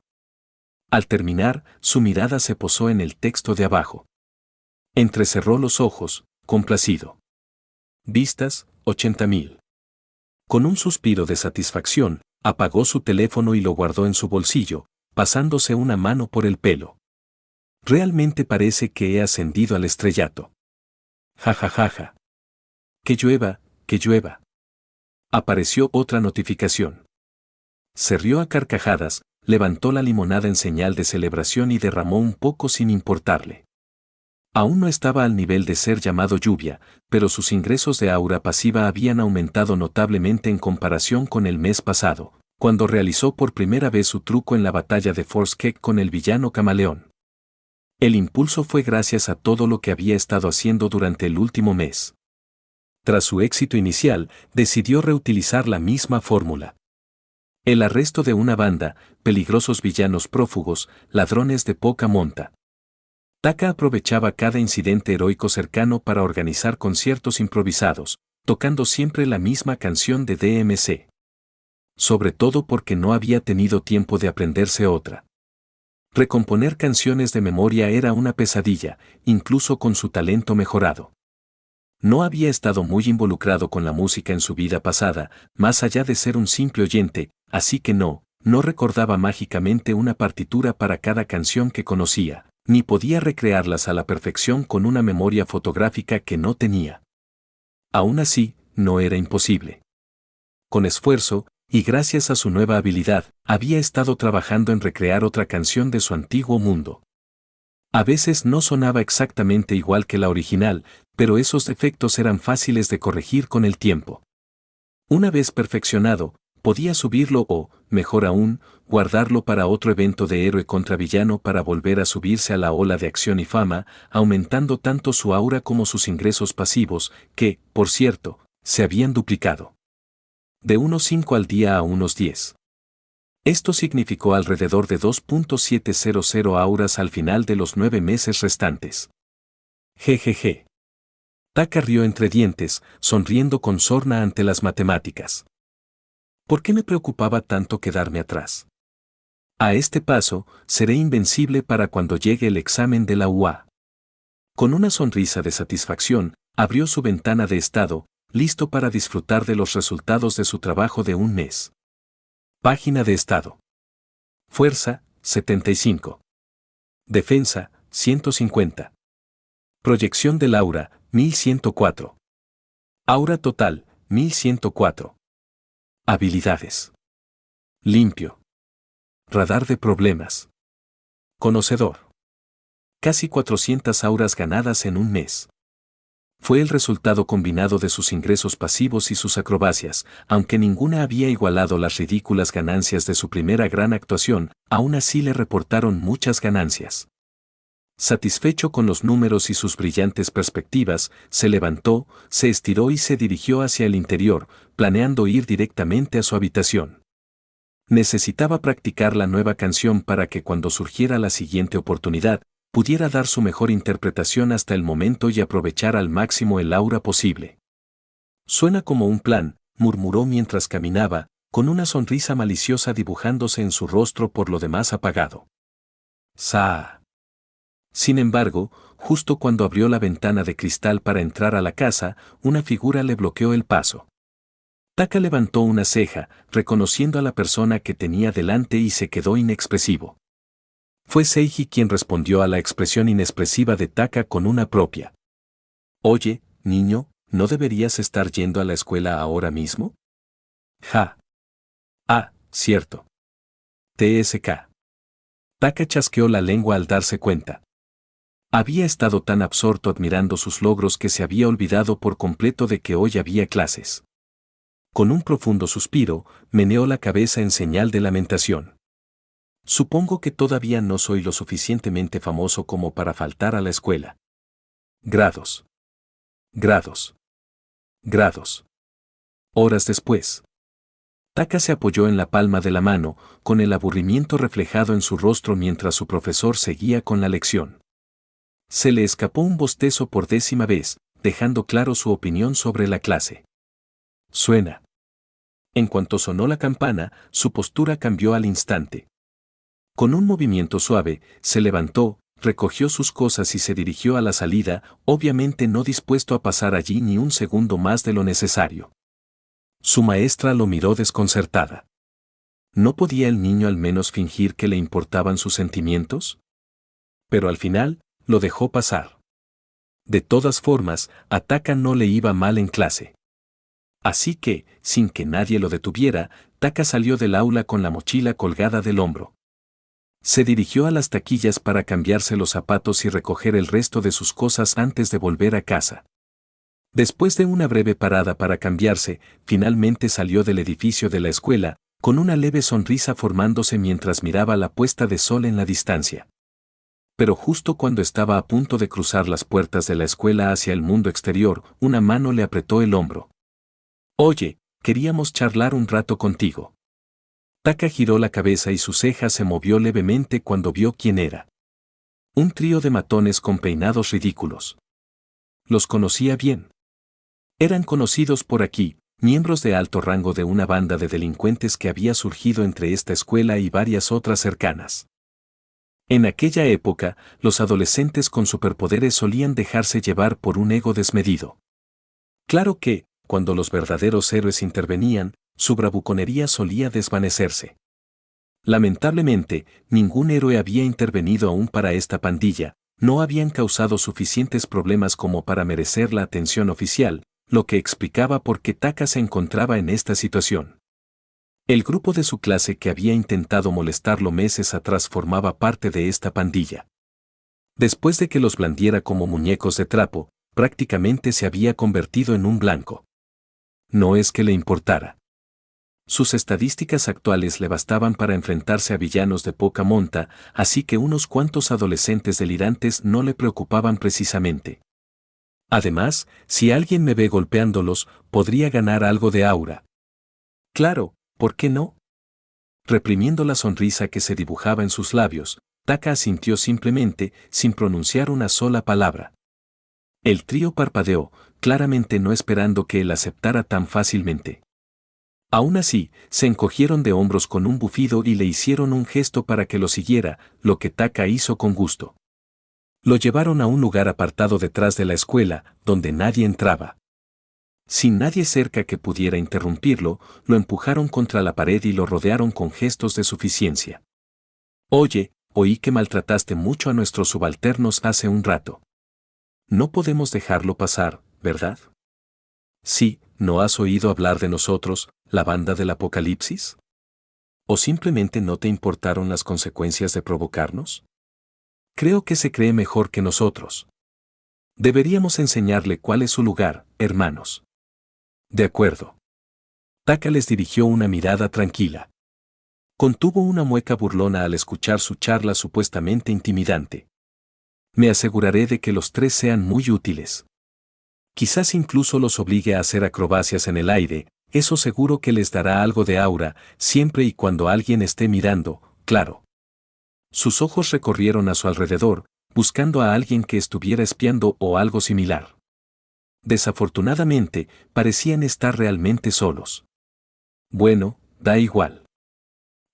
Al terminar, su mirada se posó en el texto de abajo. Entrecerró los ojos, complacido. Vistas, 80.000. Con un suspiro de satisfacción, apagó su teléfono y lo guardó en su bolsillo, pasándose una mano por el pelo. Realmente parece que he ascendido al estrellato. Ja ja ja ja. Que llueva, que llueva. Apareció otra notificación. Se rió a carcajadas, levantó la limonada en señal de celebración y derramó un poco sin importarle. Aún no estaba al nivel de ser llamado lluvia, pero sus ingresos de aura pasiva habían aumentado notablemente en comparación con el mes pasado, cuando realizó por primera vez su truco en la batalla de Force Cake con el villano camaleón. El impulso fue gracias a todo lo que había estado haciendo durante el último mes. Tras su éxito inicial, decidió reutilizar la misma fórmula. El arresto de una banda, peligrosos villanos prófugos, ladrones de poca monta. Taka aprovechaba cada incidente heroico cercano para organizar conciertos improvisados, tocando siempre la misma canción de DMC. Sobre todo porque no había tenido tiempo de aprenderse otra. Recomponer canciones de memoria era una pesadilla, incluso con su talento mejorado. No había estado muy involucrado con la música en su vida pasada, más allá de ser un simple oyente, así que no recordaba mágicamente una partitura para cada canción que conocía, ni podía recrearlas a la perfección con una memoria fotográfica que no tenía. Aún así, no era imposible. Con esfuerzo, y gracias a su nueva habilidad, había estado trabajando en recrear otra canción de su antiguo mundo. A veces no sonaba exactamente igual que la original, pero esos defectos eran fáciles de corregir con el tiempo. Una vez perfeccionado, podía subirlo o, mejor aún, guardarlo para otro evento de héroe contra villano para volver a subirse a la ola de acción y fama, aumentando tanto su aura como sus ingresos pasivos, que, por cierto, se habían duplicado. De unos 5 al día a unos 10. Esto significó alrededor de 2.700 auras al final de los 9 meses restantes. Jejeje. Taka rió entre dientes, sonriendo con sorna ante las matemáticas. ¿Por qué me preocupaba tanto quedarme atrás? A este paso, seré invencible para cuando llegue el examen de la UA. Con una sonrisa de satisfacción, Abrió su ventana de estado, listo para disfrutar de los resultados de su trabajo de un mes. Página de estado. Fuerza, 75. Defensa, 150. Proyección del aura, 1104. Aura total, 1104. Habilidades. Limpio. Radar de problemas. Conocedor. Casi 400 auras ganadas en un mes. Fue el resultado combinado de sus ingresos pasivos y sus acrobacias, aunque ninguna había igualado las ridículas ganancias de su primera gran actuación, aún así le reportaron muchas ganancias. Satisfecho con los números y sus brillantes perspectivas, se levantó, se estiró y se dirigió hacia el interior, planeando ir directamente a su habitación. Necesitaba practicar la nueva canción para que cuando surgiera la siguiente oportunidad, pudiera dar su mejor interpretación hasta el momento y aprovechar al máximo el aura posible. Suena como un plan, murmuró mientras caminaba, con una sonrisa maliciosa dibujándose en su rostro por lo demás apagado. ¡Saa! Sin embargo, justo cuando abrió la ventana de cristal para entrar a la casa, una figura le bloqueó el paso. Taka levantó una ceja, reconociendo a la persona que tenía delante y se quedó inexpresivo. Fue Seiji quien respondió a la expresión inexpresiva de Taka con una propia. Oye, niño, ¿no deberías estar yendo a la escuela ahora mismo? Ja. Ah, cierto. TSK. Taka chasqueó la lengua al darse cuenta. Había estado tan absorto admirando sus logros que se había olvidado por completo de que hoy había clases. Con un profundo suspiro, meneó la cabeza en señal de lamentación. Supongo que todavía no soy lo suficientemente famoso como para faltar a la escuela. Grados. Grados. Grados. Horas después. Taka se apoyó en la palma de la mano, con el aburrimiento reflejado en su rostro mientras su profesor seguía con la lección. Se le escapó un bostezo por 10ª vez, dejando claro su opinión sobre la clase. Suena. En cuanto sonó la campana, su postura cambió al instante. Con un movimiento suave, se levantó, recogió sus cosas y se dirigió a la salida, obviamente no dispuesto a pasar allí ni un segundo más de lo necesario. Su maestra lo miró desconcertada. ¿No podía el niño al menos fingir que le importaban sus sentimientos? Pero al final, lo dejó pasar. De todas formas, a Taka no le iba mal en clase. Así que, sin que nadie lo detuviera, Taka salió del aula con la mochila colgada del hombro. Se dirigió a las taquillas para cambiarse los zapatos y recoger el resto de sus cosas antes de volver a casa. Después de una breve parada para cambiarse, finalmente salió del edificio de la escuela, con una leve sonrisa formándose mientras miraba la puesta de sol en la distancia. Pero justo cuando estaba a punto de cruzar las puertas de la escuela hacia el mundo exterior, una mano le apretó el hombro. Oye, queríamos charlar un rato contigo. Taka giró la cabeza y su ceja se movió levemente cuando vio quién era. Un trío de matones con peinados ridículos. Los conocía bien. Eran conocidos por aquí, miembros de alto rango de una banda de delincuentes que había surgido entre esta escuela y varias otras cercanas. En aquella época, los adolescentes con superpoderes solían dejarse llevar por un ego desmedido. Claro que, cuando los verdaderos héroes intervenían, su bravuconería solía desvanecerse. Lamentablemente, ningún héroe había intervenido aún para esta pandilla, no habían causado suficientes problemas como para merecer la atención oficial, lo que explicaba por qué Taka se encontraba en esta situación. El grupo de su clase que había intentado molestarlo meses atrás formaba parte de esta pandilla. Después de que los blandiera como muñecos de trapo, prácticamente se había convertido en un blanco. No es que le importara. Sus estadísticas actuales le bastaban para enfrentarse a villanos de poca monta, así que unos cuantos adolescentes delirantes no le preocupaban precisamente. Además, si alguien me ve golpeándolos, podría ganar algo de aura. Claro, ¿por qué no? Reprimiendo la sonrisa que se dibujaba en sus labios, Taka asintió simplemente, sin pronunciar una sola palabra. El trío parpadeó, claramente no esperando que él aceptara tan fácilmente. Aún así, se encogieron de hombros con un bufido y le hicieron un gesto para que lo siguiera, lo que Taka hizo con gusto. Lo llevaron a un lugar apartado detrás de la escuela, donde nadie entraba. Sin nadie cerca que pudiera interrumpirlo, lo empujaron contra la pared y lo rodearon con gestos de suficiencia. Oye, oí que maltrataste mucho a nuestros subalternos hace un rato. No podemos dejarlo pasar, ¿verdad? Sí, ¿no has oído hablar de nosotros, la banda del Apocalipsis? ¿O simplemente no te importaron las consecuencias de provocarnos? Creo que se cree mejor que nosotros. Deberíamos enseñarle cuál es su lugar, hermanos. De acuerdo. Taka les dirigió una mirada tranquila. Contuvo una mueca burlona al escuchar su charla supuestamente intimidante. Me aseguraré de que los tres sean muy útiles. Quizás incluso los obligue a hacer acrobacias en el aire, eso seguro que les dará algo de aura, siempre y cuando alguien esté mirando, claro. Sus ojos recorrieron a su alrededor, buscando a alguien que estuviera espiando o algo similar. Desafortunadamente, parecían estar realmente solos. Bueno, da igual.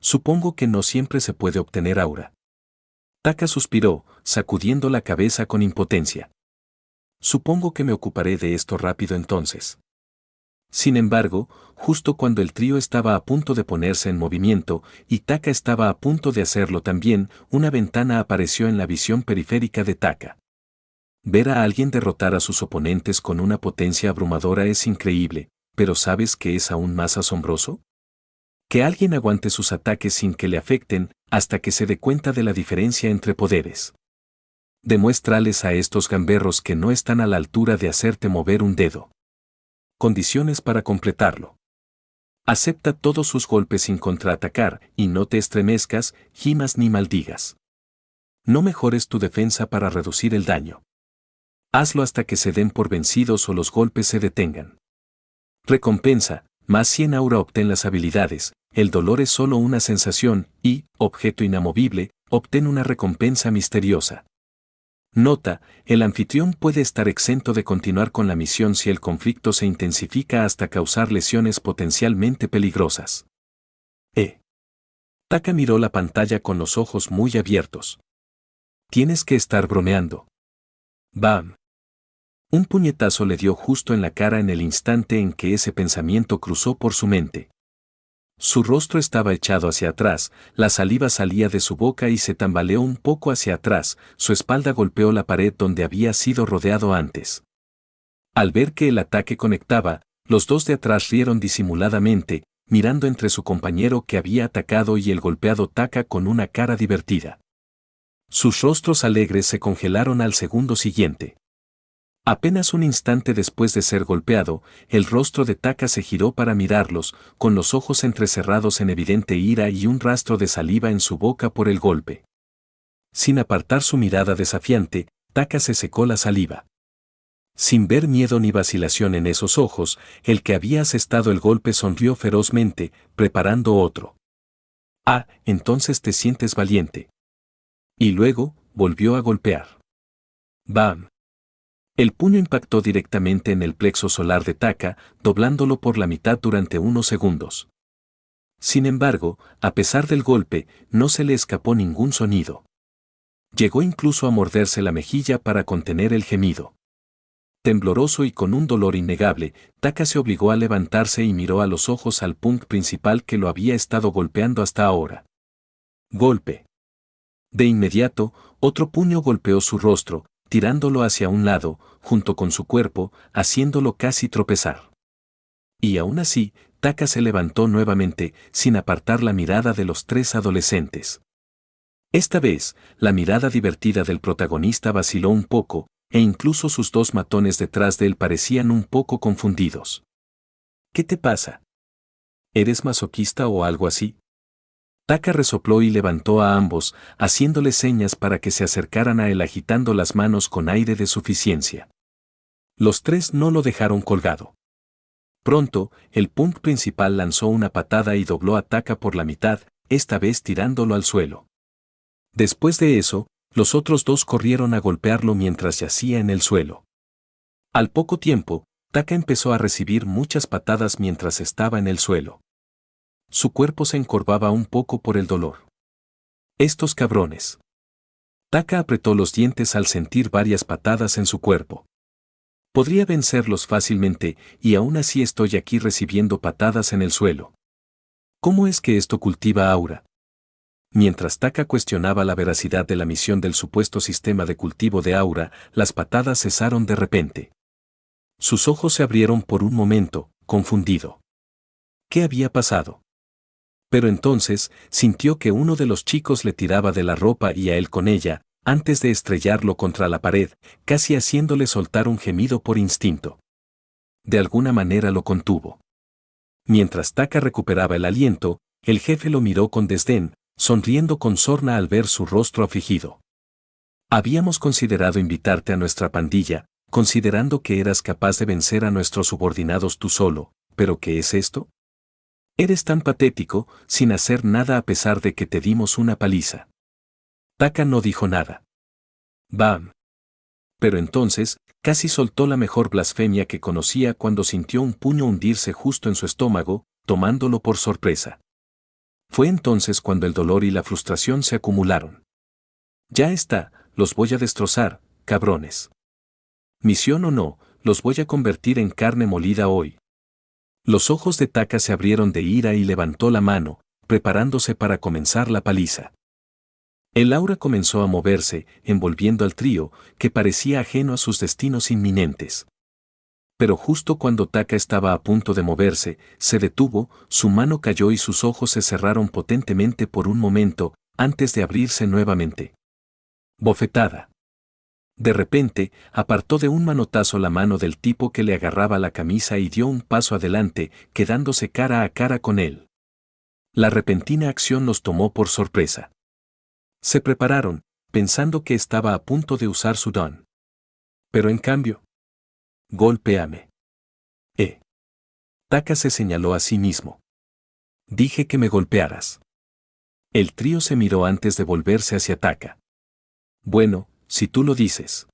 Supongo que no siempre se puede obtener aura. Taka suspiró, sacudiendo la cabeza con impotencia. Supongo que me ocuparé de esto rápido entonces. Sin embargo, justo cuando el trío estaba a punto de ponerse en movimiento, y Taka estaba a punto de hacerlo también, una ventana apareció en la visión periférica de Taka. Ver a alguien derrotar a sus oponentes con una potencia abrumadora es increíble, pero ¿sabes qué es aún más asombroso? Que alguien aguante sus ataques sin que le afecten, hasta que se dé cuenta de la diferencia entre poderes. Demuéstrales a estos gamberros que no están a la altura de hacerte mover un dedo. Condiciones para completarlo. Acepta todos sus golpes sin contraatacar y no te estremezcas, gimas ni maldigas. No mejores tu defensa para reducir el daño. Hazlo hasta que se den por vencidos o los golpes se detengan. Recompensa, más 100 aura. Obtén las habilidades, el dolor es solo una sensación y, objeto inamovible, obtén una recompensa misteriosa. Nota, el anfitrión puede estar exento de continuar con la misión si el conflicto se intensifica hasta causar lesiones potencialmente peligrosas. Taka miró la pantalla con los ojos muy abiertos. Tienes que estar bromeando. ¡Bam! Un puñetazo le dio justo en la cara en el instante en que ese pensamiento cruzó por su mente. Su rostro estaba echado hacia atrás, la saliva salía de su boca y se tambaleó un poco hacia atrás, su espalda golpeó la pared donde había sido rodeado antes. Al ver que el ataque conectaba, los dos de atrás rieron disimuladamente, mirando entre su compañero que había atacado y el golpeado Taka con una cara divertida. Sus rostros alegres se congelaron al segundo siguiente. Apenas un instante después de ser golpeado, el rostro de Taka se giró para mirarlos, con los ojos entrecerrados en evidente ira y un rastro de saliva en su boca por el golpe. Sin apartar su mirada desafiante, Taka se secó la saliva. Sin ver miedo ni vacilación en esos ojos, el que había asestado el golpe sonrió ferozmente, preparando otro. Ah, entonces te sientes valiente. Y luego, volvió a golpear. ¡Bam! El puño impactó directamente en el plexo solar de Taka, doblándolo por la mitad durante unos segundos. Sin embargo, a pesar del golpe, no se le escapó ningún sonido. Llegó incluso a morderse la mejilla para contener el gemido. Tembloroso y con un dolor innegable, Taka se obligó a levantarse y miró a los ojos al punk principal que lo había estado golpeando hasta ahora. Golpe. De inmediato, otro puño golpeó su rostro, tirándolo hacia un lado, junto con su cuerpo, haciéndolo casi tropezar. Y aún así, Taka se levantó nuevamente, sin apartar la mirada de los tres adolescentes. Esta vez, la mirada divertida del protagonista vaciló un poco, e incluso sus dos matones detrás de él parecían un poco confundidos. ¿Qué te pasa? ¿Eres masoquista o algo así? Taka resopló y levantó a ambos, haciéndoles señas para que se acercaran a él agitando las manos con aire de suficiencia. Los tres no lo dejaron colgado. Pronto, el punk principal lanzó una patada y dobló a Taka por la mitad, esta vez tirándolo al suelo. Después de eso, los otros dos corrieron a golpearlo mientras yacía en el suelo. Al poco tiempo, Taka empezó a recibir muchas patadas mientras estaba en el suelo. Su cuerpo se encorvaba un poco por el dolor. Estos cabrones. Taka apretó los dientes al sentir varias patadas en su cuerpo. Podría vencerlos fácilmente, y aún así estoy aquí recibiendo patadas en el suelo. ¿Cómo es que esto cultiva aura? Mientras Taka cuestionaba la veracidad de la misión del supuesto sistema de cultivo de aura, las patadas cesaron de repente. Sus ojos se abrieron por un momento, confundido. ¿Qué había pasado? Pero entonces, sintió que uno de los chicos le tiraba de la ropa y a él con ella, antes de estrellarlo contra la pared, casi haciéndole soltar un gemido por instinto. De alguna manera lo contuvo. Mientras Taka recuperaba el aliento, el jefe lo miró con desdén, sonriendo con sorna al ver su rostro afligido. Habíamos considerado invitarte a nuestra pandilla, considerando que eras capaz de vencer a nuestros subordinados tú solo, ¿pero qué es esto? Eres tan patético, sin hacer nada a pesar de que te dimos una paliza. Taka no dijo nada. ¡Bam! Pero entonces, casi soltó la mejor blasfemia que conocía cuando sintió un puño hundirse justo en su estómago, tomándolo por sorpresa. Fue entonces cuando el dolor y la frustración se acumularon. Ya está, los voy a destrozar, cabrones. Misión o no, los voy a convertir en carne molida hoy. Los ojos de Taka se abrieron de ira y levantó la mano, preparándose para comenzar la paliza. El aura comenzó a moverse, envolviendo al trío, que parecía ajeno a sus destinos inminentes. Pero justo cuando Taka estaba a punto de moverse, se detuvo, su mano cayó y sus ojos se cerraron potentemente por un momento, antes de abrirse nuevamente. Bofetada. De repente, apartó de un manotazo la mano del tipo que le agarraba la camisa y dio un paso adelante, quedándose cara a cara con él. La repentina acción los tomó por sorpresa. Se prepararon, pensando que estaba a punto de usar su don. Pero en cambio, golpéame. Taka se señaló a sí mismo. Dije que me golpearas. El trío se miró antes de volverse hacia Taka. Bueno, si tú lo dices.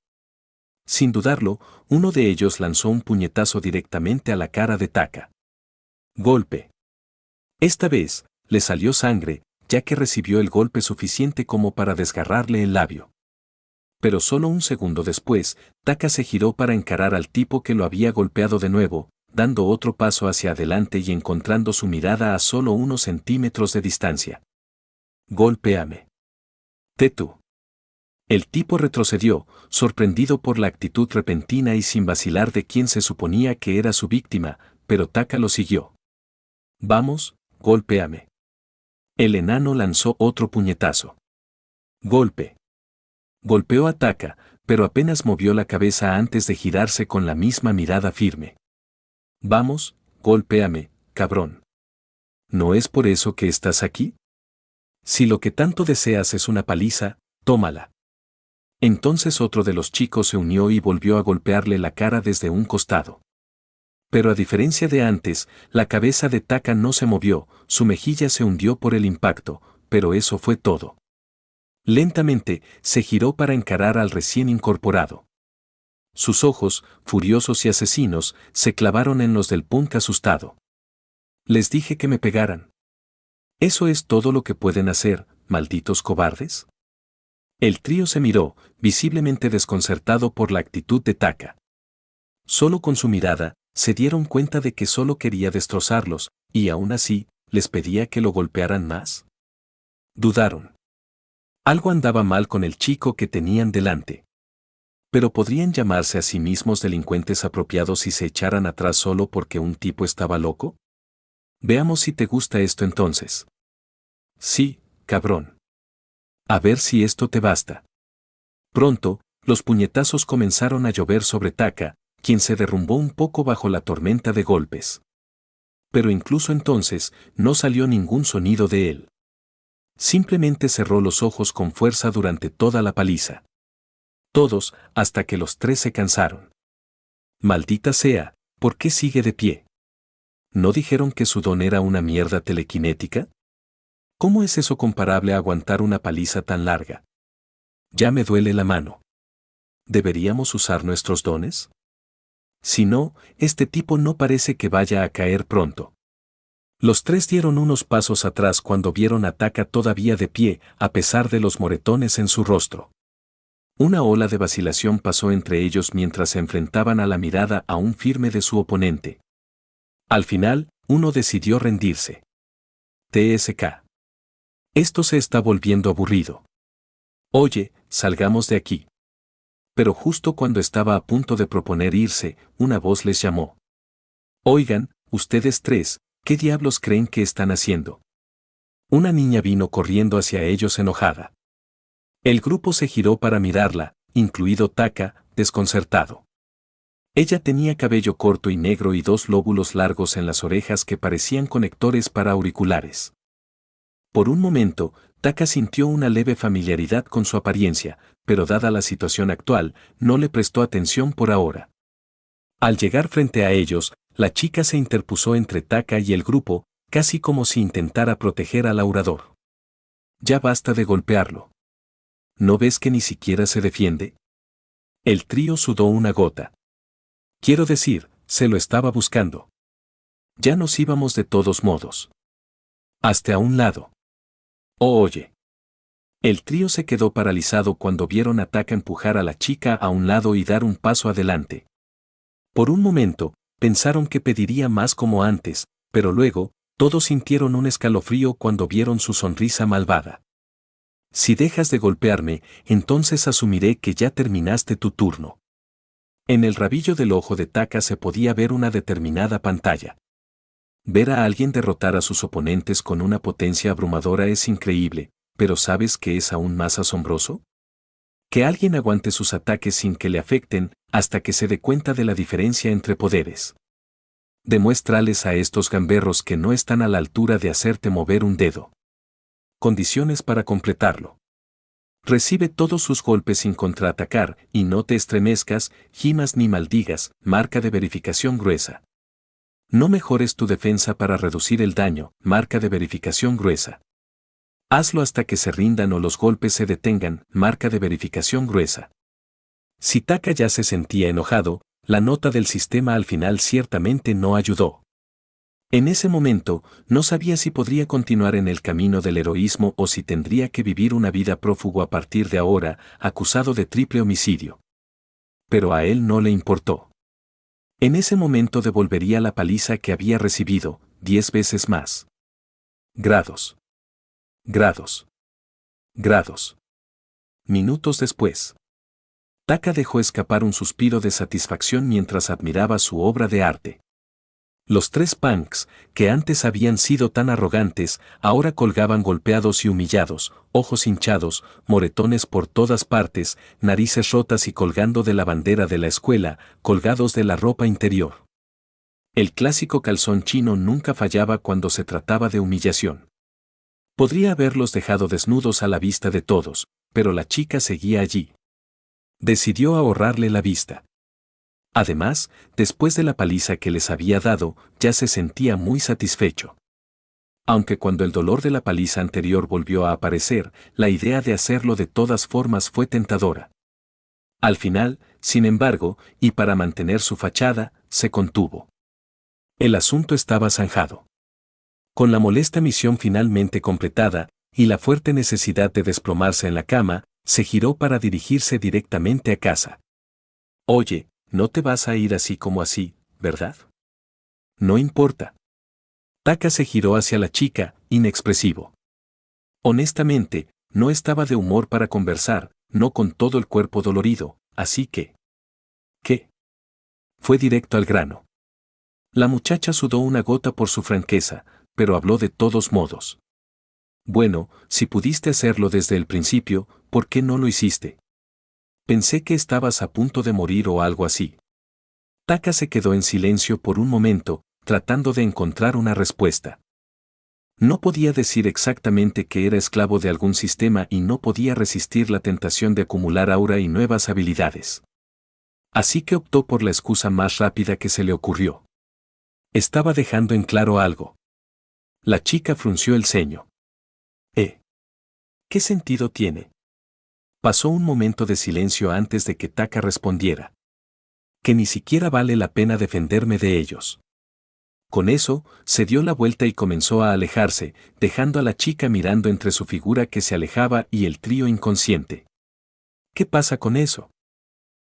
Sin dudarlo, uno de ellos lanzó un puñetazo directamente a la cara de Taka. Golpe. Esta vez, le salió sangre, ya que recibió el golpe suficiente como para desgarrarle el labio. Pero solo un segundo después, Taka se giró para encarar al tipo que lo había golpeado de nuevo, dando otro paso hacia adelante y encontrando su mirada a solo unos centímetros de distancia. Golpéame. Tetu. El tipo retrocedió, sorprendido por la actitud repentina y sin vacilar de quien se suponía que era su víctima, pero Taka lo siguió. Vamos, golpéame. El enano lanzó otro puñetazo. Golpe. Golpeó a Taka, pero apenas movió la cabeza antes de girarse con la misma mirada firme. Vamos, golpéame, cabrón. ¿No es por eso que estás aquí? Si lo que tanto deseas es una paliza, tómala. Entonces otro de los chicos se unió y volvió a golpearle la cara desde un costado. Pero a diferencia de antes, la cabeza de Taka no se movió, su mejilla se hundió por el impacto, pero eso fue todo. Lentamente, se giró para encarar al recién incorporado. Sus ojos, furiosos y asesinos, se clavaron en los del punk asustado. Les dije que me pegaran. ¿Eso es todo lo que pueden hacer, malditos cobardes? El trío se miró, visiblemente desconcertado por la actitud de Taka. Solo con su mirada, se dieron cuenta de que solo quería destrozarlos, y aún así, les pedía que lo golpearan más. Dudaron. Algo andaba mal con el chico que tenían delante. Pero ¿podrían llamarse a sí mismos delincuentes apropiados si se echaran atrás solo porque un tipo estaba loco? Veamos si te gusta esto entonces. Sí, cabrón. A ver si esto te basta. Pronto, los puñetazos comenzaron a llover sobre Taka, quien se derrumbó un poco bajo la tormenta de golpes. Pero incluso entonces, no salió ningún sonido de él. Simplemente cerró los ojos con fuerza durante toda la paliza. Todos, hasta que los tres se cansaron. Maldita sea, ¿por qué sigue de pie? ¿No dijeron que su don era una mierda telequinética? ¿Cómo es eso comparable a aguantar una paliza tan larga? Ya me duele la mano. ¿Deberíamos usar nuestros dones? Si no, este tipo no parece que vaya a caer pronto. Los tres dieron unos pasos atrás cuando vieron a Taka todavía de pie, a pesar de los moretones en su rostro. Una ola de vacilación pasó entre ellos mientras se enfrentaban a la mirada aún firme de su oponente. Al final, uno decidió rendirse. TSK. Esto se está volviendo aburrido. Oye, salgamos de aquí. Pero justo cuando estaba a punto de proponer irse, una voz les llamó. Oigan, ustedes tres, ¿qué diablos creen que están haciendo? Una niña vino corriendo hacia ellos enojada. El grupo se giró para mirarla, incluido Taka, desconcertado. Ella tenía cabello corto y negro y dos lóbulos largos en las orejas que parecían conectores para auriculares. Por un momento, Taka sintió una leve familiaridad con su apariencia, pero dada la situación actual, no le prestó atención por ahora. Al llegar frente a ellos, la chica se interpuso entre Taka y el grupo, casi como si intentara proteger al orador. Ya basta de golpearlo. ¿No ves que ni siquiera se defiende? El trío sudó una gota. Quiero decir, se lo estaba buscando. Ya nos íbamos de todos modos. Hazte a un lado. Oh, oye. El trío se quedó paralizado cuando vieron a Taka empujar a la chica a un lado y dar un paso adelante. Por un momento, pensaron que pediría más como antes, pero luego, todos sintieron un escalofrío cuando vieron su sonrisa malvada. Si dejas de golpearme, entonces asumiré que ya terminaste tu turno. En el rabillo del ojo de Taka se podía ver una determinada pantalla. Ver a alguien derrotar a sus oponentes con una potencia abrumadora es increíble, pero ¿sabes qué es aún más asombroso? Que alguien aguante sus ataques sin que le afecten, hasta que se dé cuenta de la diferencia entre poderes. Demuéstrales a estos gamberros que no están a la altura de hacerte mover un dedo. Condiciones para completarlo. Recibe todos sus golpes sin contraatacar, y no te estremezcas, gimas ni maldigas, marca de verificación gruesa. No mejores tu defensa para reducir el daño, marca de verificación gruesa. Hazlo hasta que se rindan o los golpes se detengan, marca de verificación gruesa. Si Taka ya se sentía enojado, la nota del sistema al final ciertamente no ayudó. En ese momento, no sabía si podría continuar en el camino del heroísmo o si tendría que vivir una vida prófugo a partir de ahora, acusado de triple homicidio. Pero a él no le importó. En ese momento devolvería la paliza que había recibido, 10 veces más. Grados. Grados. Grados. Minutos después. Taka dejó escapar un suspiro de satisfacción mientras admiraba su obra de arte. Los tres punks, que antes habían sido tan arrogantes, ahora colgaban golpeados y humillados, ojos hinchados, moretones por todas partes, narices rotas y colgando de la bandera de la escuela, colgados de la ropa interior. El clásico calzón chino nunca fallaba cuando se trataba de humillación. Podría haberlos dejado desnudos a la vista de todos, pero la chica seguía allí. Decidió ahorrarle la vista. Además, después de la paliza que les había dado, ya se sentía muy satisfecho. Aunque cuando el dolor de la paliza anterior volvió a aparecer, la idea de hacerlo de todas formas fue tentadora. Al final, sin embargo, y para mantener su fachada, se contuvo. El asunto estaba zanjado. Con la molesta misión finalmente completada, y la fuerte necesidad de desplomarse en la cama, se giró para dirigirse directamente a casa. Oye, no te vas a ir así como así, ¿verdad? No importa. Taka se giró hacia la chica, inexpresivo. Honestamente, no estaba de humor para conversar, no con todo el cuerpo dolorido, así que... ¿Qué? Fue directo al grano. La muchacha sudó una gota por su franqueza, pero habló de todos modos. Bueno, si pudiste hacerlo desde el principio, ¿por qué no lo hiciste? Pensé que estabas a punto de morir o algo así. Taka se quedó en silencio por un momento, tratando de encontrar una respuesta. No podía decir exactamente que era esclavo de algún sistema y no podía resistir la tentación de acumular aura y nuevas habilidades. Así que optó por la excusa más rápida que se le ocurrió. Estaba dejando en claro algo. La chica frunció el ceño. ¿Qué sentido tiene? Pasó un momento de silencio antes de que Taka respondiera. Que ni siquiera vale la pena defenderme de ellos. Con eso, se dio la vuelta y comenzó a alejarse, dejando a la chica mirando entre su figura que se alejaba y el trío inconsciente. ¿Qué pasa con eso?